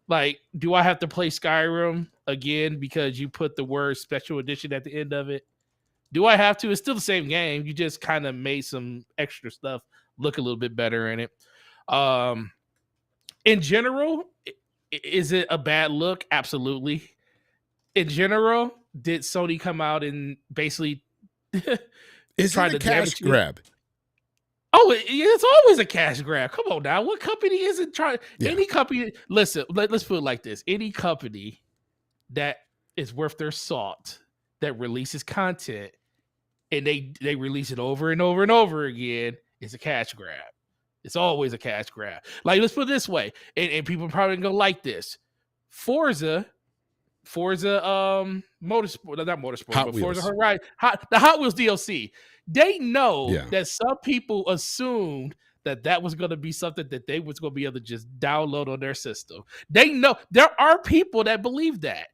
Like, do I have to play Skyrim again because you put the word special edition at the end of it? Do I have to? It's still the same game. You just kind of made some extra stuff look a little bit better in it. In general, is it a bad look? Absolutely. In general, did Sony come out and basically Is it a cash grab? Oh, it's always a cash grab. Come on now. What company isn't trying? Yeah. Any company, listen, let's put it like this. Any company that is worth their salt, that releases content, and they release it over and over and over again, is a cash grab. It's always a cash grab. Like, let's put it this way, and people are probably gonna like this. Forza Motorsport, not Motorsport, Hot but Wheels. Forza Horizon, the Hot Wheels DLC. They know Yeah. that some people assumed that was going to be something that they was going to be able to just download on their system. They know there are people that believe that.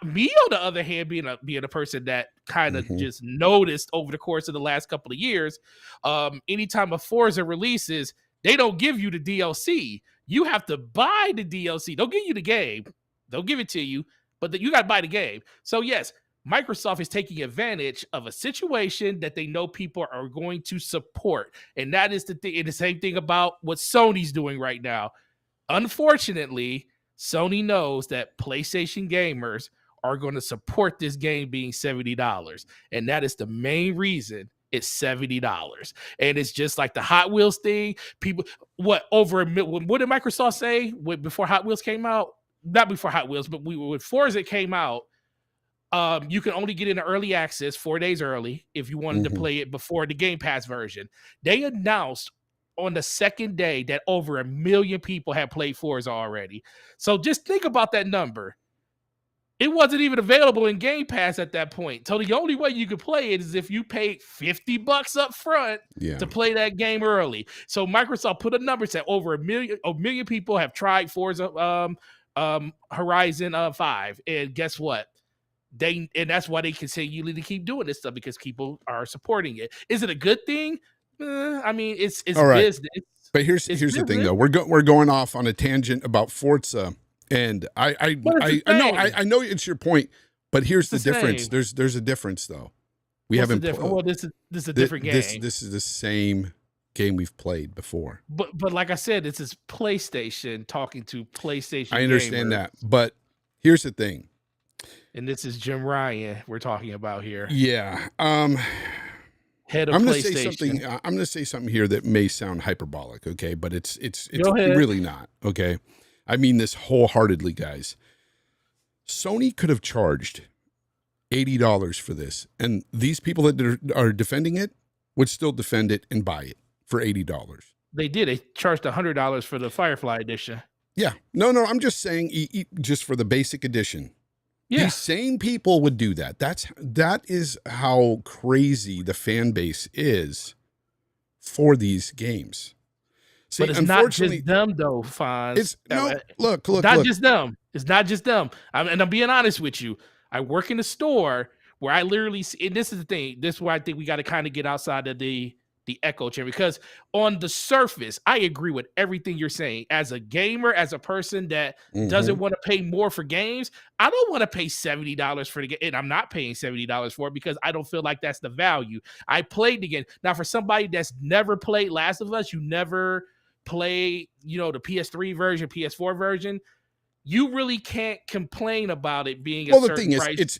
Me, on the other hand, being a person that kind of just noticed over the course of the last couple of years, anytime a Forza releases, they don't give you the DLC. You have to buy the DLC. They'll give you the game. They'll give it to you, but you got to buy the game. So yes, Microsoft is taking advantage of a situation that they know people are going to support. And that is the thing. And the same thing about what Sony's doing right now. Unfortunately, Sony knows that PlayStation gamers are going to support this game being $70. And that is the main reason it's $70. And it's just like the Hot Wheels thing. People, what did Microsoft say before Hot Wheels came out? Not before Hot Wheels, but when Forza came out, you can only get into early access 4 days early if you wanted to play it before the Game Pass version. They announced on the second day that over 1 million people had played Forza already. So just think about that number. It wasn't even available in Game Pass at that point. So the only way you could play it is if you paid $50 up front to play that game early. So Microsoft put a number, said over a million people have tried Forza Horizon 5. And guess what? And that's why they continue to keep doing this stuff, because people are supporting it. Is it a good thing? I mean, it's all right. business. But here's the thing, though. We're going off on a tangent about Forza. And I know it's your point, but here's the difference. There's a difference, though. This is a different game. This is the same game we've played before. But like I said, this is PlayStation talking to PlayStation. I understand that, but here's the thing. And this is Jim Ryan we're talking about here. Yeah. Head of PlayStation. I'm going to say something here that may sound hyperbolic, okay? But it's really not, okay? I mean this wholeheartedly, guys. Sony could have charged $80 for this, and these people that are defending it would still defend it and buy it for $80. They did. They charged $100 for the Firefly edition. Yeah. No, I'm just saying just for the basic edition. Yeah. These same people would do that. That is how crazy the fan base is for these games. See, but it's not just them, though, Fonz. Look. Not just them. It's not just them. And I'm being honest with you. I work in a store where I literally see, and this is the thing. This is where I think we got to kind of get outside of the echo chamber, because on the surface, I agree with everything you're saying. As a gamer, as a person that doesn't want to pay more for games, I don't want to pay $70 for the game, and I'm not paying $70 for it because I don't feel like that's the value. I played the game. Now, for somebody that's never played Last of Us, you never play, the PS3 version, PS4 version, you really can't complain about it being a certain price.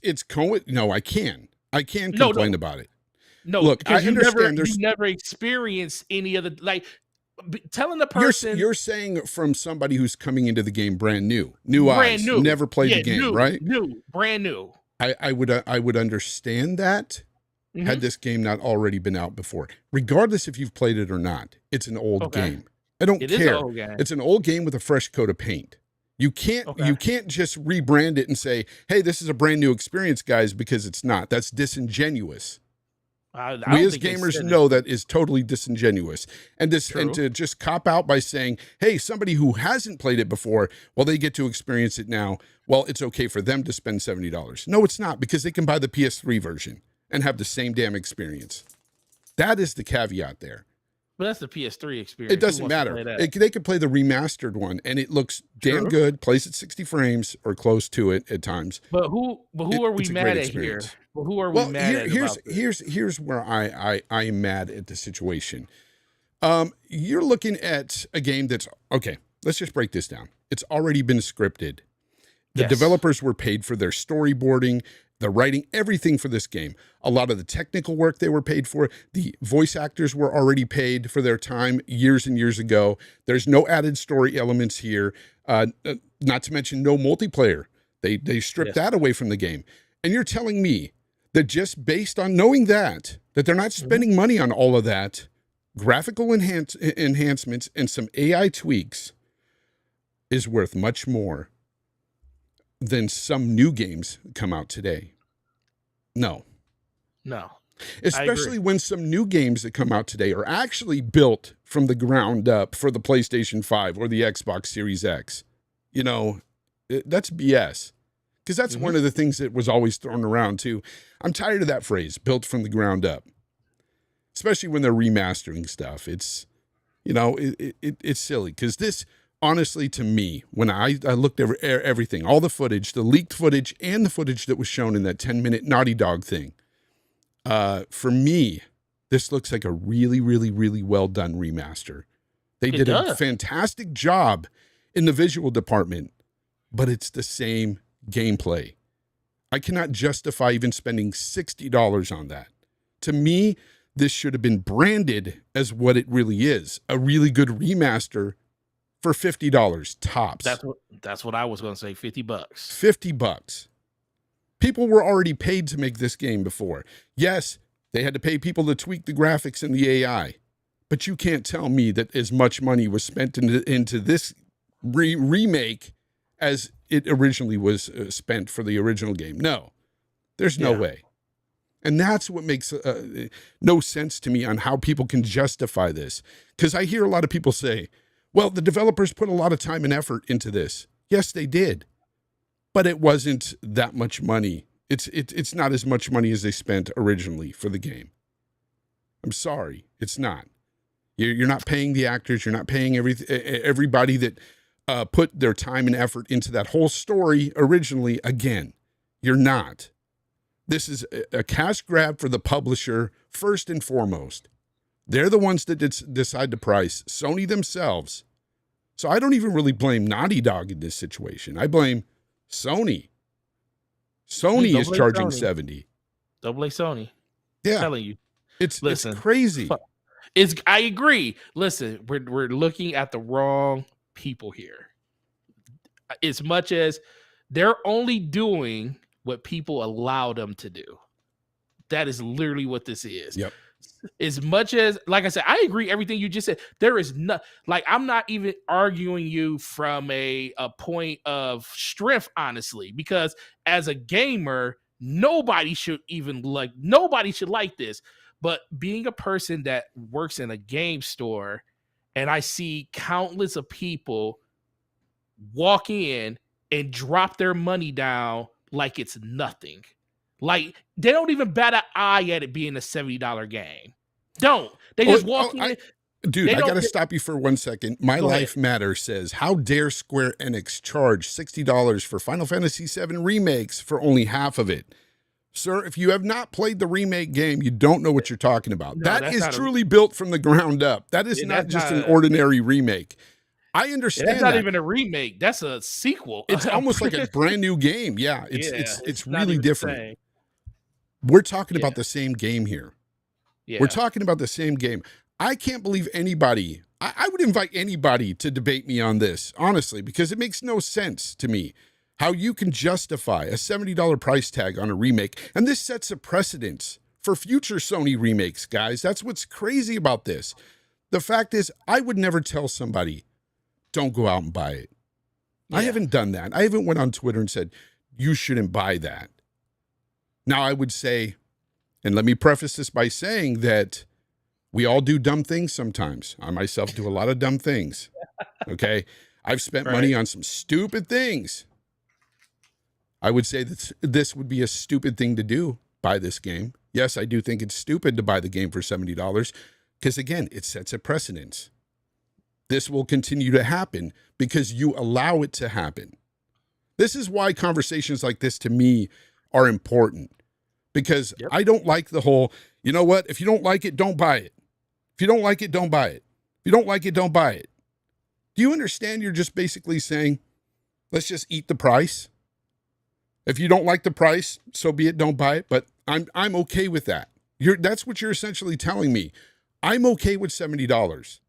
No, I can complain about it. No, look, because I understand you never experienced any of the, telling the person. You're saying from somebody who's coming into the game brand new eyes, never played the game, right? Brand new. I would understand that had this game not already been out before, regardless if you've played it or not. It's an old game. I don't care. Is an old game. It's an old game with a fresh coat of paint. You can't just rebrand it and say, "Hey, this is a brand new experience, guys," because it's not. That's disingenuous. We as gamers know that is totally disingenuous. And to just cop out by saying, "Hey, somebody who hasn't played it before, well, they get to experience it now. Well, it's okay for them to spend $70." No, it's not, because they can buy the PS3 version and have the same damn experience. That is the caveat there. But that's the PS3 experience. It doesn't matter. They could play the remastered one, and it looks damn good. Plays at 60 frames or close to it at times. But who are we mad at here? Well, who are we mad at? Here's where I am mad at the situation. You're looking at a game that's okay. Let's just break this down. It's already been scripted. The developers were paid for their storyboarding, the writing, everything for this game. A lot of the technical work they were paid for. The voice actors were already paid for their time years and years ago. There's no added story elements here. Not to mention no multiplayer. They stripped that away from the game. And you're telling me that just based on knowing that they're not spending money on all of that, graphical enhancements and some AI tweaks is worth much more than some new games come out today. No. Especially when some new games that come out today are actually built from the ground up for the PlayStation 5 or the Xbox Series X. That's BS. Because that's one of the things that was always thrown around too. I'm tired of that phrase, built from the ground up. Especially when they're remastering stuff. It's, it's silly. Because this, honestly, to me, when I looked over everything, all the footage, the leaked footage and the footage that was shown in that 10-minute Naughty Dog thing, for me, this looks like a really, really, really well done remaster. They did a fantastic job in the visual department, but it's the same gameplay. I cannot justify even spending $60 on that. To me, this should have been branded as what it really is, a really good remaster for $50 tops. That's what I was going to say, $50. $50. People were already paid to make this game before. Yes, they had to pay people to tweak the graphics and the AI, but you can't tell me that as much money was spent into this remake as it originally was spent for the original game. No, there's no way. And that's what makes no sense to me on how people can justify this. Because I hear a lot of people say, well, the developers put a lot of time and effort into this. Yes, they did. But it wasn't that much money. It's not as much money as they spent originally for the game. I'm sorry, it's not. You're not paying the actors. You're not paying everybody that put their time and effort into that whole story originally. Again, you're not. This is a cash grab for the publisher first and foremost. They're the ones that decide the price. Sony themselves. So I don't even really blame Naughty Dog in this situation. I blame Sony. Sony is charging $70. Double A Sony. Yeah, I'm telling you. It's crazy. I agree. Listen, we're looking at the wrong people here. As much as they're only doing what people allow them to do. That is literally what this is. Yep. As much as, like I said, I agree everything you just said. There is no, like, I'm not even arguing you from a point of strength, honestly, because as a gamer, nobody should like this. But being a person that works in a game store, and I see countless of people walk in and drop their money down like it's nothing. Like, they don't even bat an eye at it being a $70 game. They just walk in. Dude, I got to stop you for 1 second. My Life Matter says, how dare Square Enix charge $60 for Final Fantasy VII remakes for only half of it? Sir, if you have not played the remake game, you don't know what you're talking about. No, that is truly built from the ground up. That is not just an ordinary remake. I understand that's not even a remake. That's a sequel. It's almost like a brand new game. Yeah, it's really different. We're talking about the same game here. Yeah. We're talking about the same game. I can't believe anybody, I would invite anybody to debate me on this, honestly, because it makes no sense to me how you can justify a $70 price tag on a remake. And this sets a precedence for future Sony remakes, guys. That's what's crazy about this. The fact is, I would never tell somebody, don't go out and buy it. Yeah. I haven't done that. I haven't went on Twitter and said, you shouldn't buy that. Now, I would say, and let me preface this by saying that we all do dumb things sometimes. I myself do a lot of dumb things. Okay? I've spent money on some stupid things. I would say that this would be a stupid thing to do, buy this game. Yes, I do think it's stupid to buy the game for $70 because, again, it sets a precedence. This will continue to happen because you allow it to happen. This is why conversations like this to me are important, because I don't like the whole, you know what? If you don't like it, don't buy it. If you don't like it, don't buy it. If you don't like it, don't buy it. Do you understand? You're just basically saying, let's just eat the price. If you don't like the price, so be it, don't buy it. But I'm okay with that. That's what you're essentially telling me. I'm okay with $70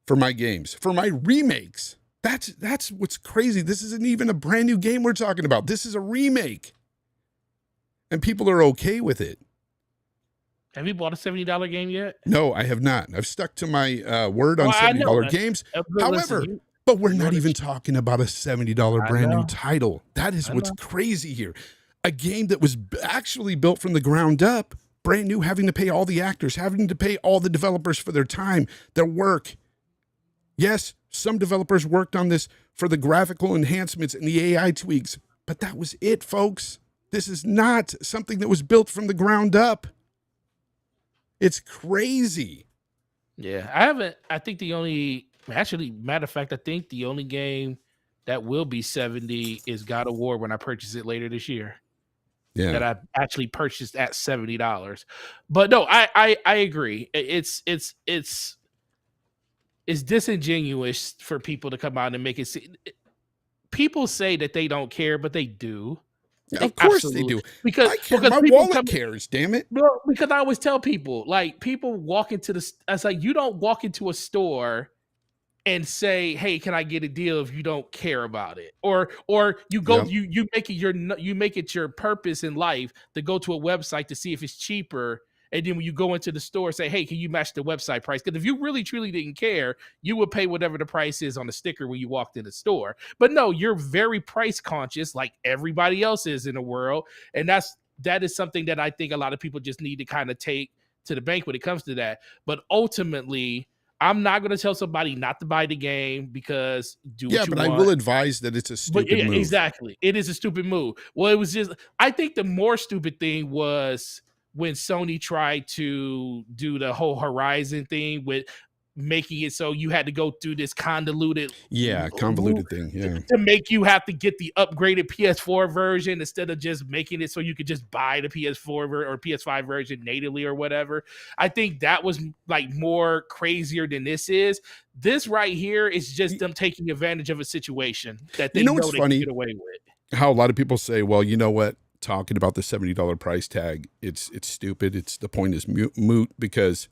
for my games, for my remakes. That's what's crazy. This isn't even a brand new game we're talking about. This is a remake. And people are okay with it. Have you bought a $70 game yet? No, I have not. I've stuck to my word on $70 games. However, but we're not even talking about a $70 brand new title. That is what's crazy here. A game that was actually built from the ground up, brand new, having to pay all the actors, having to pay all the developers for their time, their work. Yes, some developers worked on this for the graphical enhancements and the AI tweaks, but that was it, folks. This is not something that was built from the ground up. It's crazy. Yeah, I think matter of fact, I think the only game that will be 70 is God of War when I purchase it later this year. Yeah. That I actually purchased at $70. But no, I agree. It's disingenuous for people to come out and make it seem. People say that they don't care, but they do. Of course they do. Because my wallet cares, damn it. No, because I always tell people, like, people walk into it's like, you don't walk into a store and say, hey, can I get a deal if you don't care about it? Or you go, you make it your purpose in life to go to a website to see if it's cheaper and then when you go into the store, say, hey, can you match the website price? Because if you really truly didn't care, you would pay whatever the price is on the sticker when you walked in the store. But no, you're very price conscious, like everybody else is in the world, and that is something that I think a lot of people just need to kind of take to the bank when it comes to that. But ultimately, I'm not going to tell somebody not to buy the game because do what you want. I will advise that it's a stupid move. Exactly. It is a stupid move. Well, it was just, I think the more stupid thing was when Sony tried to do the whole Horizon thing with making it so you had to go through this convoluted thing, to make you have to get the upgraded PS4 version instead of just making it so you could just buy the PS4 or PS5 version natively or whatever. I think that was like more crazier than this is. This right here is just them taking advantage of a situation that they know they can get away with. How a lot of people say, well, you know what? Talking about the $70 price tag, it's stupid. The point is moot because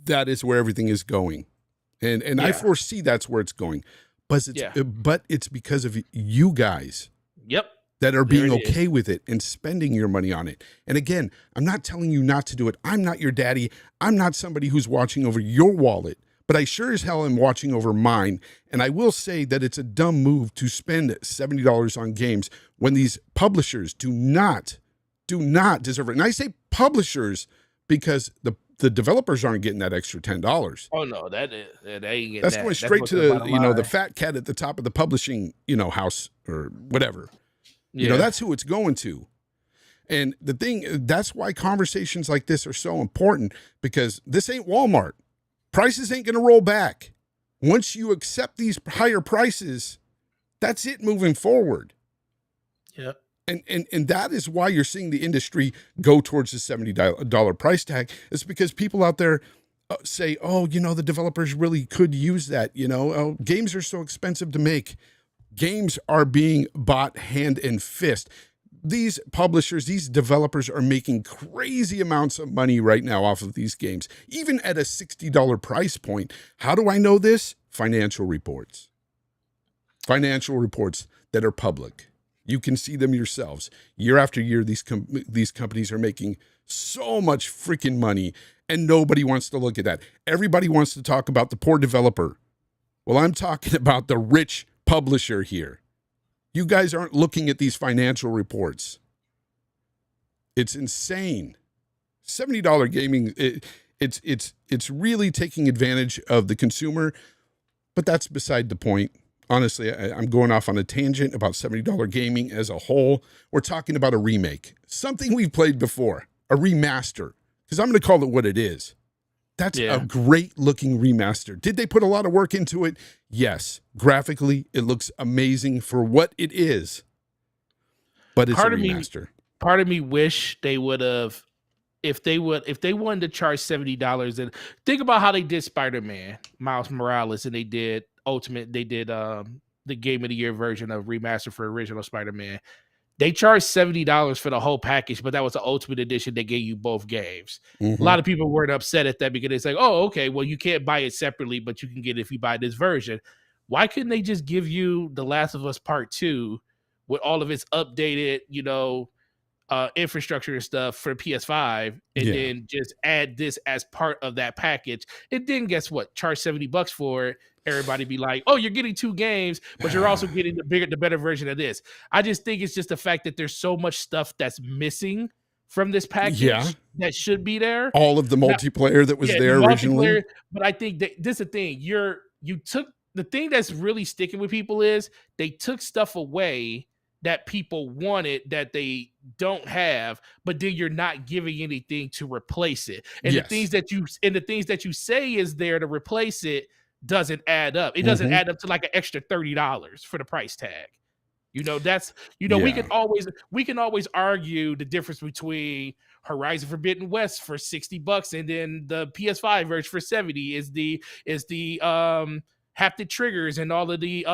that is where everything is going. And I foresee that's where it's going. But it's because of you guys that are being okay with it and spending your money on it. And again, I'm not telling you not to do it. I'm not your daddy. I'm not somebody who's watching over your wallet, but I sure as hell am watching over mine. And I will say that it's a dumb move to spend $70 on games when these publishers do not deserve it. And I say publishers because the developers aren't getting that extra $10. Oh no, that ain't getting that's going straight to the fat cat at the top of the publishing house or whatever. That's who it's going to. And the thing, that's why conversations like this are so important, because this ain't Walmart. Prices ain't going to roll back. Once you accept these higher prices, that's it moving forward. Yep. And that is why you're seeing the industry go towards the $70 price tag. It's because people out there say, oh, the developers really could use that. Oh, games are so expensive to make. Games are being bought hand and fist. These publishers, these developers are making crazy amounts of money right now off of these games, even at a $60 price point. How do I know this? Financial reports. Financial reports that are public. You can see them yourselves. Year after year, these companies are making so much freaking money, and nobody wants to look at that. Everybody wants to talk about the poor developer. Well, I'm talking about the rich publisher here. You guys aren't looking at these financial reports. It's insane. $70 gaming, it's really taking advantage of the consumer, but that's beside the point. Honestly, I'm going off on a tangent about $70 gaming as a whole. We're talking about a remake, something we've played before, a remaster, because I'm going to call it what it is. That's a great looking remaster. Did they put a lot of work into it? Yes. Graphically, it looks amazing for what it is, but it's a remaster. Part of me wish they would have, if they wanted to charge $70, and think about how they did Spider-Man, Miles Morales, and they did the Game of the Year version of remaster for original Spider-Man. They charged $70 for the whole package, but that was the Ultimate Edition. They gave you both games. Mm-hmm. A lot of people weren't upset at that because it's like, oh, okay, well, you can't buy it separately, but you can get it if you buy this version. Why couldn't they just give you The Last of Us Part 2 with all of its updated, infrastructure and stuff for PS5, and then just add this as part of that package? And then guess what? Charge $70 for it. Everybody be like, oh, you're getting two games, but you're also getting the better version of this. I just think it's just the fact that there's so much stuff that's missing from this package that should be there. All of the multiplayer that was there originally. But I think that this is the thing. You took the thing that's really sticking with people is they took stuff away that people wanted that they don't have, but then you're not giving anything to replace it. And the things that you say is there to replace it doesn't add up. It doesn't add up to like an extra $30 for the price tag. We can always argue the difference between Horizon Forbidden West for $60 and then the PS5 version for $70 is the haptic triggers and all of the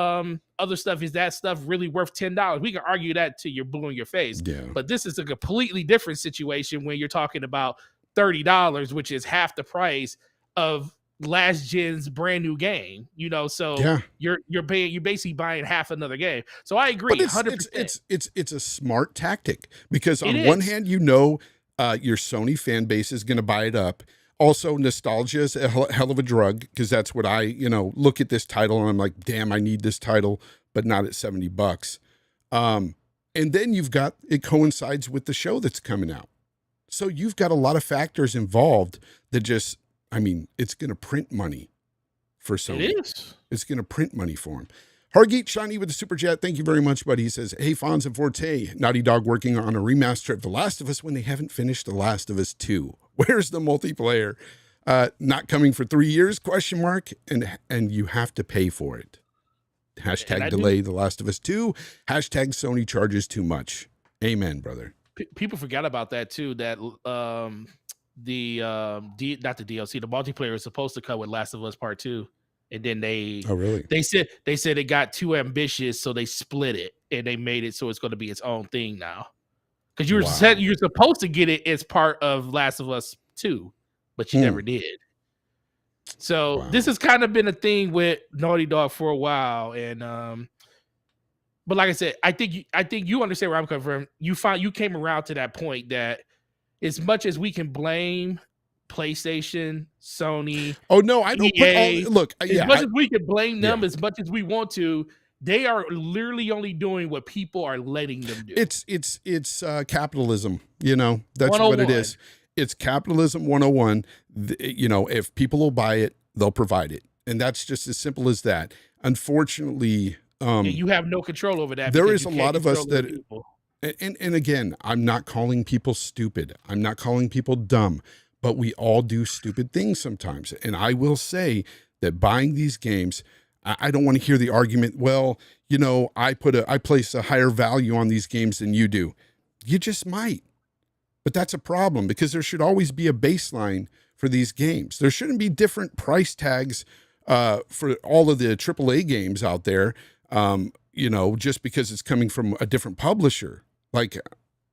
other stuff. Is that stuff really worth $10? We can argue that till you're blue in your face. Yeah. But this is a completely different situation when you're talking about $30, which is half the price of last gen's brand new game, so you're basically buying half another game. So I agree. But 100%. It's a smart tactic because on one hand, Your Sony fan base is going to buy it up. Also, nostalgia is a hell of a drug, because that's what I, look at this title and I'm like, damn, I need this title, but not at $70. And then it coincides with the show that's coming out. So you've got a lot of factors involved that it's going to print money for Sony. It is. It's going to print money for them. Hargeet Shiny with the super chat. Thank you very much, buddy. He says, hey, Fonz and Forte, Naughty Dog working on a remaster of The Last of Us when they haven't finished The Last of Us 2. Where's the multiplayer? Not coming for 3 years, ? And you have to pay for it. Hashtag delay The Last of Us 2. Hashtag Sony charges too much. Amen, brother. People forgot about that too, that not the DLC, the multiplayer is supposed to come with Last of Us Part 2. And then they said it got too ambitious, so they split it and they made it so it's going to be its own thing now. Because you're supposed to get it as part of Last of Us 2, but you never did. So this has kind of been a thing with Naughty Dog for a while, and but like I said, I think you understand where I'm coming from. You came around to that point that as much as we can blame PlayStation, Sony. Oh no, I don't. As much as we can blame them, as much as we want to, they are literally only doing what people are letting them do. It's capitalism. That's what it is. It's capitalism 101. If people will buy it, they'll provide it, and that's just as simple as that. Unfortunately, you have no control over that. There is a lot of us that. And again, I'm not calling people stupid. I'm not calling people dumb. But we all do stupid things sometimes. And I will say that buying these games, I don't want to hear the argument, well, I place a higher value on these games than you do. You just might. But that's a problem, because there should always be a baseline for these games. There shouldn't be different price tags for all of the AAA games out there, just because it's coming from a different publisher.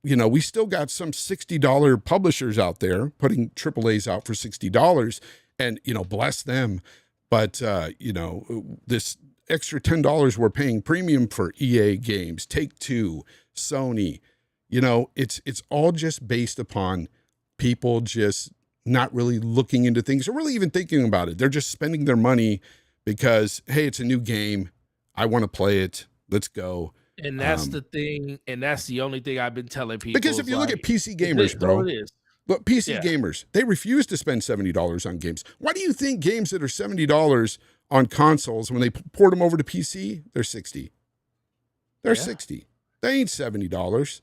We still got some $60 publishers out there putting AAAs out for $60, and, bless them. But, this extra $10 we're paying premium for EA games, Take-Two, Sony, it's all just based upon people just not really looking into things or really even thinking about it. They're just spending their money because, hey, it's a new game. I want to play it. Let's go. And that's the thing, and that's the only thing I've been telling people. Because if you look at PC gamers, bro, look, PC gamers, they refuse to spend $70 on games. Why do you think games that are $70 on consoles, when they port them over to PC, they're $60? They're $60. They ain't $70.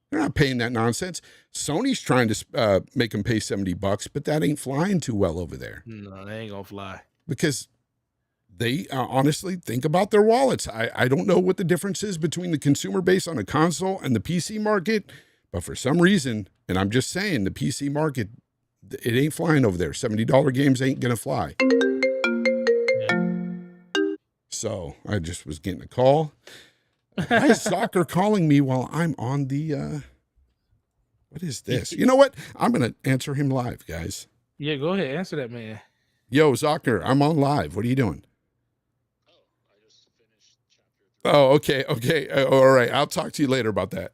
They're not paying that nonsense. Sony's trying to make them pay $70, but that ain't flying too well over there. No, they ain't gonna fly. Because they honestly think about their wallets. I don't know what the difference is between the consumer base on a console and the PC market, but for some reason, and I'm just saying, the PC market, it ain't flying over there. $70 games ain't going to fly. So I just was getting a call. Why is Soccer calling me while I'm on the, what is this? You know what? I'm going to answer him live, guys. Yeah, go ahead. Answer that, man. Yo, Zocker, I'm on live. What are you doing? Oh, okay. All right. I'll talk to you later about that.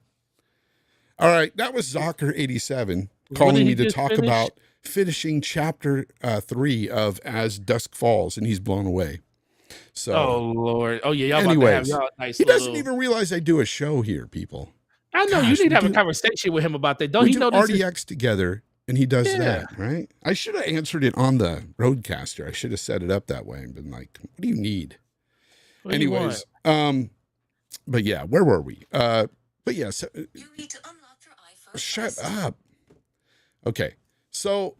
All right. That was Zocker87 calling me to talk about finishing chapter 3 of As Dusk Falls, and he's blown away. So, oh, Lord. Oh, yeah. Y'all anyways, about to have y'all nice he doesn't even realize I do a show here, people. I know. You need to have a conversation with him about that. Don't we he know this RDX together, and he does that, right? I should have answered it on the Rodecaster. I should have set it up that way and been like, what do you need? Anyways, but yeah, where were we? But yeah, so, You need to unlock your iPhone. shut up. Okay, so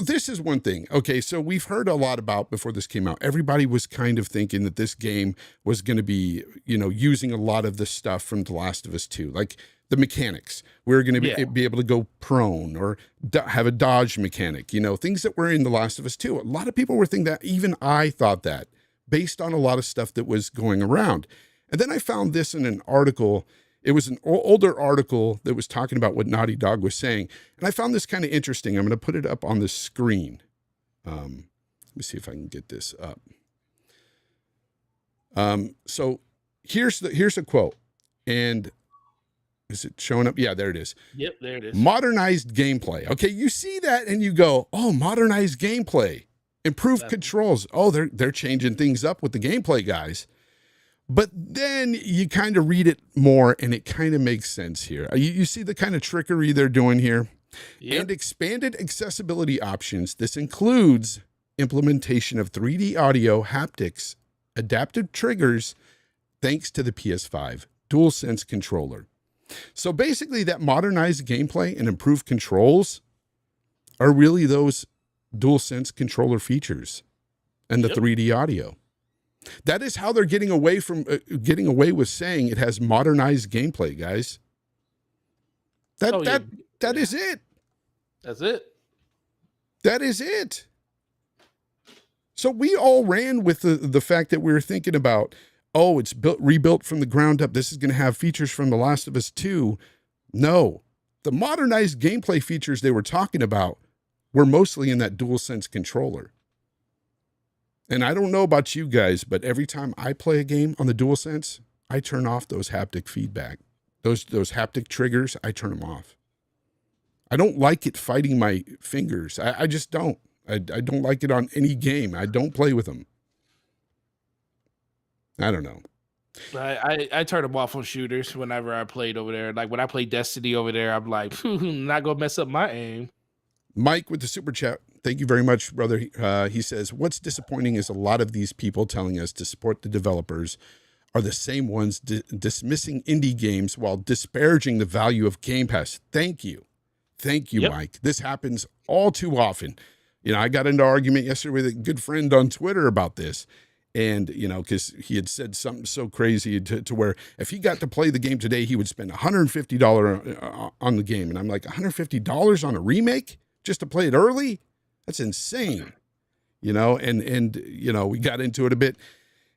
this is one thing. Okay, so we've heard a lot about, before this came out, everybody was kind of thinking that this game was going to be, using a lot of the stuff from The Last of Us 2, like the mechanics. We're going to be able to go prone or have a dodge mechanic, things that were in The Last of Us 2. A lot of people were thinking that. Even I thought that, based on a lot of stuff that was going around. And then I found this in an article. It was an older article that was talking about what Naughty Dog was saying. And I found this kind of interesting. I'm going to put it up on the screen. Let me see if I can get this up. So here's a quote. And Is it showing up? Yeah, there it is. Yep, there it is. Modernized gameplay. Okay, you see that and you go, oh, modernized gameplay. Improved controls. Oh, they're changing things up with the gameplay, guys. But then you kind of read it more and it kind of makes sense here. You see the kind of trickery they're doing here? Yep. And expanded accessibility options. This includes implementation of 3D audio, haptics, adaptive triggers, thanks to the PS5 DualSense controller. So basically that modernized gameplay and improved controls are really those DualSense controller features and the 3D audio. That is how they're getting away with saying it has modernized gameplay, guys. That is it. That's it. That is it. So we all ran with the fact that we were thinking about, oh, it's rebuilt from the ground up. This is going to have features from The Last of Us 2. No, the modernized gameplay features they were talking about were mostly in that DualSense controller. And I don't know about you guys, but every time I play a game on the DualSense, I turn off those haptic feedback. Those haptic triggers, I turn them off. I don't like it fighting my fingers. I just don't. I don't like it on any game. I don't play with them. I don't know. I turn them off on shooters whenever I played over there. Like when I play Destiny over there, I'm like, not gonna mess up my aim. Mike with the super chat. Thank you very much, brother. He says, what's disappointing is a lot of these people telling us to support the developers are the same ones dismissing indie games while disparaging the value of Game Pass. Thank you. Thank you, Mike. This happens all too often. You know, I got into an argument yesterday with a good friend on Twitter about this. And, you know, because he had said something so crazy to where if he got to play the game today, he would spend $150 on the game. And I'm like, $150 on a remake just to play it early? That's insane. You know, and you know, we got into it a bit.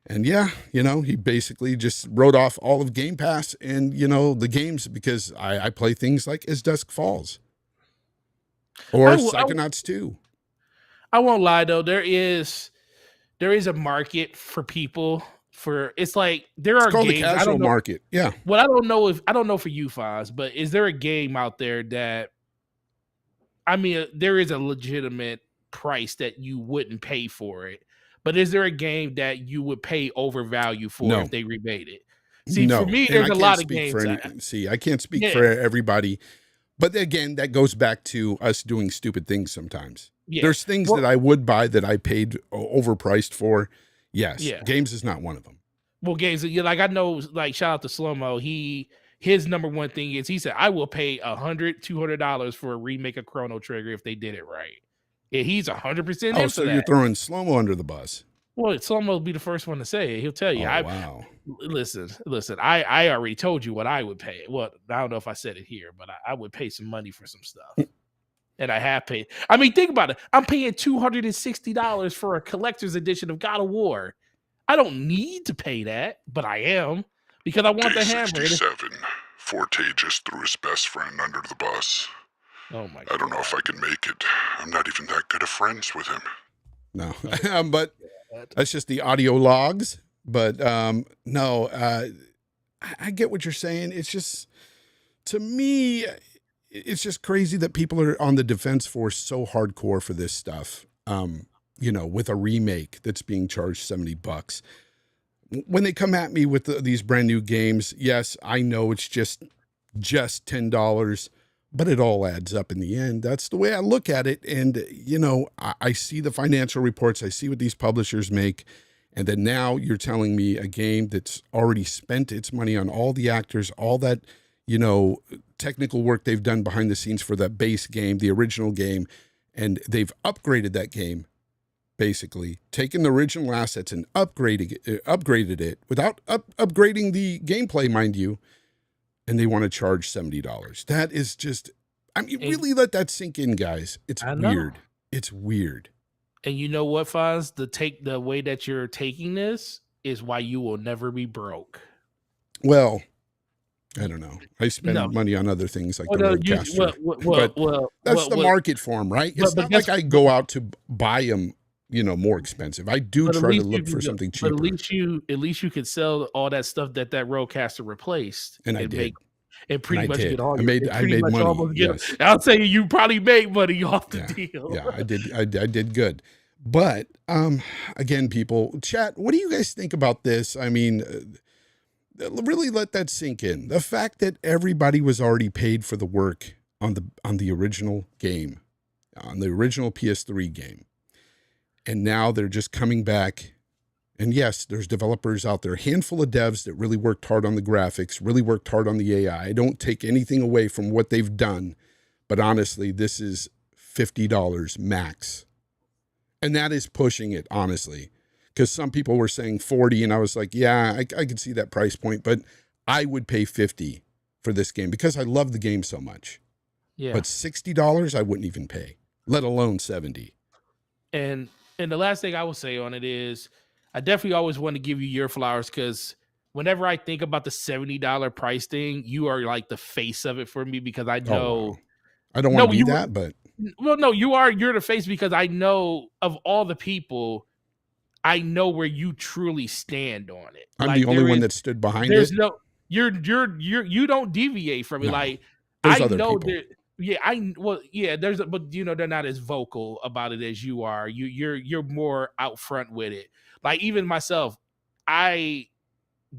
And yeah, you know, he basically just wrote off all of Game Pass and, you know, the games because I play things like As Dusk Falls or Psychonauts 2. I won't lie though, there is a market for people for it's like there are called games. The casual market. Yeah. Well, I don't know for you, Foz, but is there a game out there that I mean there is a legitimate price that you wouldn't pay for it, but is there a game that you would pay overvalue for if they remade it? See, for me, there's a lot of games. I can't speak for everybody, but again, that goes back to us doing stupid things sometimes. Yeah. There's things that I would buy that I paid overpriced for. Yes. Yeah. Games is not one of them. Well, games, like I know, like shout out to Slow-Mo. His number one thing is he said, I will pay $100, $200 for a remake of Chrono Trigger if they did it right. Yeah, he's 100% in so you're throwing Slow-Mo under the bus. Well, Slow-Mo will be the first one to say it. He'll tell you. Wow. Listen. I already told you what I would pay. Well, I don't know if I said it here, but I would pay some money for some stuff. And I have paid. I mean, think about it. I'm paying $260 for a collector's edition of God of War. I don't need to pay that, but I am because I want the hammer. 67. Forte just threw his best friend under the bus. Oh my God. I don't know if I can make it. I'm not even that good of friends with him. No, but that's just the audio logs. But no, I get what you're saying. It's just, to me, it's just crazy that people are on the defense force so hardcore for this stuff. You know, with a remake that's being charged $70. When they come at me with these brand new games, yes, I know it's just $10, but it all adds up in the end. That's the way I look at it. And, you know, I see the financial reports. I see what these publishers make. And then now you're telling me a game that's already spent its money on all the actors, all that, you know, technical work they've done behind the scenes for that base game, the original game, and they've upgraded that game, basically taken the original assets and upgraded it without upgrading the gameplay, mind you, and they want to charge $70. That is just, I mean, really let that sink in, guys. It's weird. It's weird. And you know what, Foz? The way that you're taking this is why you will never be broke. Well, I don't know. I spend money on other things like the Rodecaster. That's the market for them, right? It's not like I go out to buy them, you know, more expensive. I do try to look for something cheaper. But at least you could sell all that stuff that Rodecaster replaced, and I did. and pretty I much did. get all I made money. almost get. Yes. I'll say you probably made money off the deal. Yeah, I did. I did good. But again, people, chat, what do you guys think about this? I mean, really let that sink in. The fact that everybody was already paid for the work on the original game, on the original PS3 game. And now they're just coming back. And yes, there's developers out there, a handful of devs that really worked hard on the graphics, really worked hard on the AI. I don't take anything away from what they've done, but honestly, this is $50 max. And that is pushing it, honestly, because some people were saying 40, and I was like, yeah, I could see that price point, but I would pay 50 for this game because I love the game so much. Yeah. But $60, I wouldn't even pay, let alone 70. And the last thing I will say on it is, I definitely always want to give you your flowers because whenever I think about the $70 price thing, you are like the face of it for me because I know. Oh, wow. I don't want to be that, but. Well, no, you're the face because I know of all the people, I know where you truly stand on it. I'm the only one that stood behind it. There's no, you don't deviate from it. No, like there's I other know people. that. Yeah, but they're not as vocal about it as you are. You're more out front with it. Like even myself, I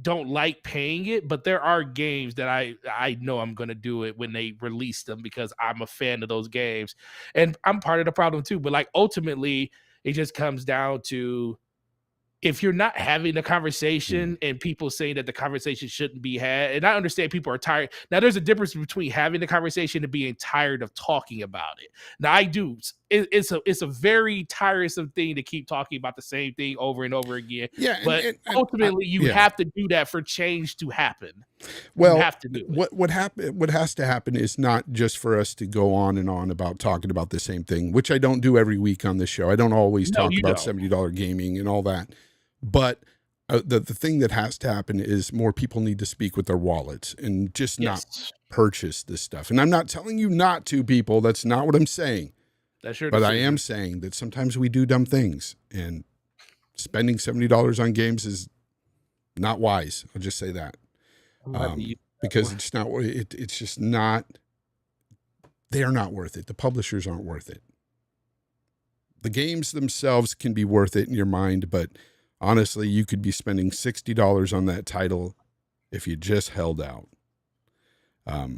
don't like paying it, but there are games that I know I'm going to do it when they release them because I'm a fan of those games. And I'm part of the problem too. But like ultimately, it just comes down to if you're not having the conversation and people saying that the conversation shouldn't be had, and I understand people are tired. Now, there's a difference between having the conversation and being tired of talking about it. Now, I do. It's a very tiresome thing to keep talking about the same thing over and over again. Yeah, but ultimately, you have to do that for change to happen. Well, you have to do it. What has to happen is not just for us to go on and on about talking about the same thing, which I don't do every week on this show. I don't always talk about $70 gaming and all that. But the thing that has to happen is more people need to speak with their wallets and just not purchase this stuff. And I'm not telling you not to, people. That's not what I'm saying. But I am saying that sometimes we do dumb things, and spending $70 on games is not wise. I'll just say that. Because it's not. It's just not. They are not worth it. The publishers aren't worth it. The games themselves can be worth it in your mind, but honestly, you could be spending $60 on that title if you just held out. I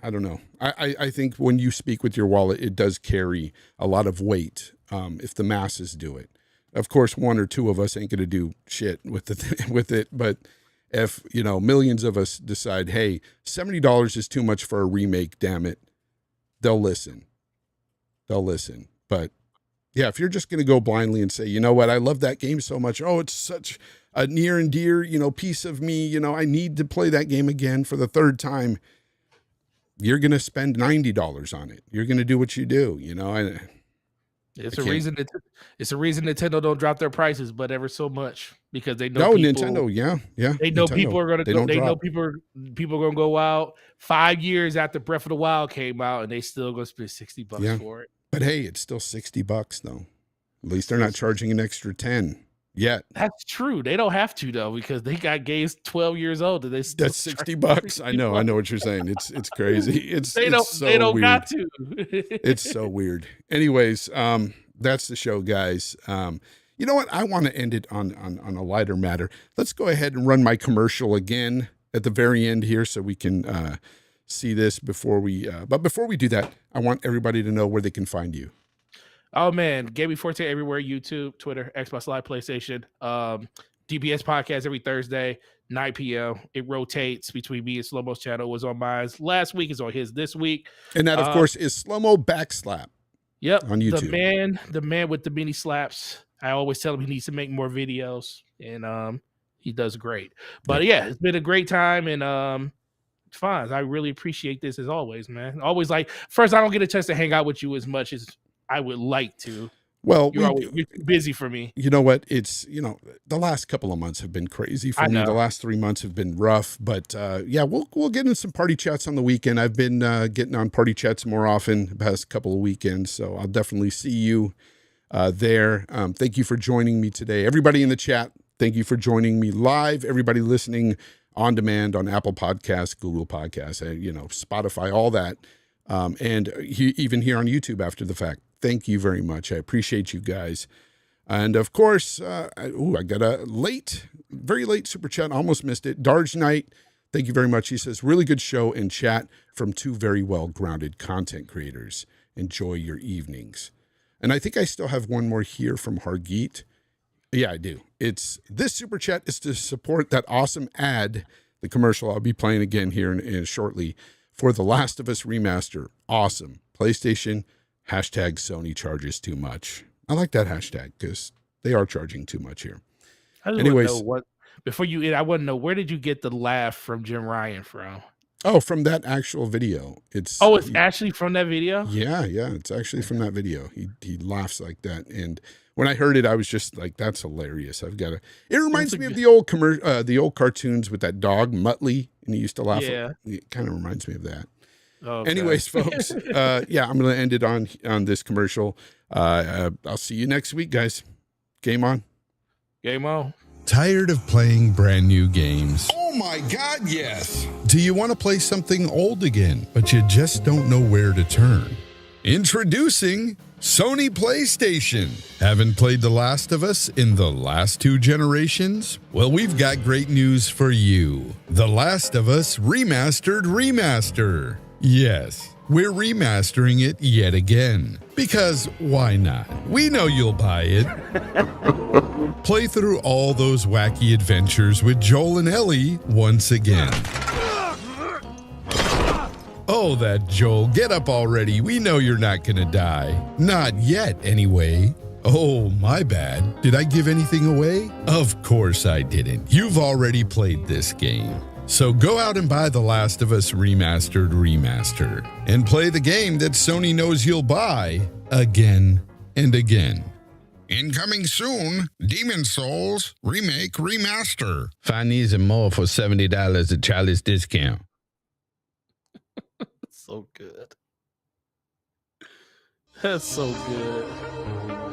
don't know. I think when you speak with your wallet, it does carry a lot of weight if the masses do it. Of course, one or two of us ain't going to do shit with it, but if, millions of us decide, hey, $70 is too much for a remake, damn it, they'll listen. But yeah, if you're just going to go blindly and say, you know what, I love that game so much. Oh, it's such a near and dear, piece of me. I need to play that game again for the third time. You're going to spend $90 on it. You're going to do what you do, It's a reason Nintendo don't drop their prices, but ever so much because they know. No, Nintendo, yeah. They know Nintendo, people are going to go. They drop. know people are going to go out 5 years after Breath of the Wild came out, and they still going to spend $60 for it. But hey, it's still $60 though. At least they're not charging an extra 10 yet. That's true. They don't have to though because they got games 12 years old. And that's $60. I know what you're saying. It's crazy. They don't weird. got to. It's so weird. Anyways, that's the show, guys. You know what? I want to end it on a lighter matter. Let's go ahead and run my commercial again at the very end here so we can see this before we do that, I want everybody to know where they can find you. Oh man, Gaming Forte everywhere, YouTube, Twitter, Xbox Live, PlayStation, DBS podcast every Thursday, 9 p.m. It rotates between me and Slow-Mo's channel. It was on mine last week, is on his this week. And that, of course, is Slow-Mo Backslap. Yep. On YouTube. The man with the mini slaps. I always tell him he needs to make more videos, and he does great. But yeah, it's been a great time, and Fonz, I really appreciate this as always, man. Always first, I don't get a chance to hang out with you as much as I would like to. Well, you're busy for me. You know what? It's, the last couple of months have been crazy for me. The last 3 months have been rough, but yeah, we'll get in some party chats on the weekend. I've been getting on party chats more often the past couple of weekends, so I'll definitely see you there. Thank you for joining me today. Everybody in the chat, thank you for joining me live. Everybody listening on-demand on Apple Podcasts, Google Podcasts, Spotify, all that. And even here on YouTube after the fact. Thank you very much. I appreciate you guys. And of course, I got a very late super chat. Almost missed it. Darge Knight, thank you very much. He says, really good show and chat from two very well-grounded content creators. Enjoy your evenings. And I think I still have one more here from Hargeet. Yeah, I do. This super chat is to support that awesome ad, the commercial I'll be playing again here in shortly, for The Last of Us Remaster. Awesome. PlayStation, hashtag Sony charges too much. I like that hashtag because they are charging too much here. Anyways, before you end, I want to know, where did you get the laugh from Jim Ryan from? Oh, from that actual video. It's actually from that video? Yeah, it's actually from that video. He laughs like that. And when I heard it, I was just like, that's hilarious. It reminds me of the old cartoons with that dog, Muttley, and he used to laugh. Yeah. It kind of reminds me of that. Okay. Anyways, folks, I'm going to end it on this commercial. I'll see you next week, guys. Game on. Game on. Tired of playing brand new games? Oh my God, yes. Do you want to play something old again, but you just don't know where to turn? Introducing Sony PlayStation. Haven't played The Last of Us in the last 2 generations? Well, we've got great news for you. The Last of Us Remastered Remaster. Yes, we're remastering it yet again. Because why not? We know you'll buy it. Play through all those wacky adventures with Joel and Ellie once again. Oh, that Joel, get up already. We know you're not gonna die. Not yet, anyway. Oh, my bad. Did I give anything away? Of course I didn't. You've already played this game. So go out and buy The Last of Us Remastered Remaster and play the game that Sony knows you'll buy again and again. Incoming soon, Demon Souls Remake Remaster. Find these and more for $70 at Charlie's discount. So good. That's so good.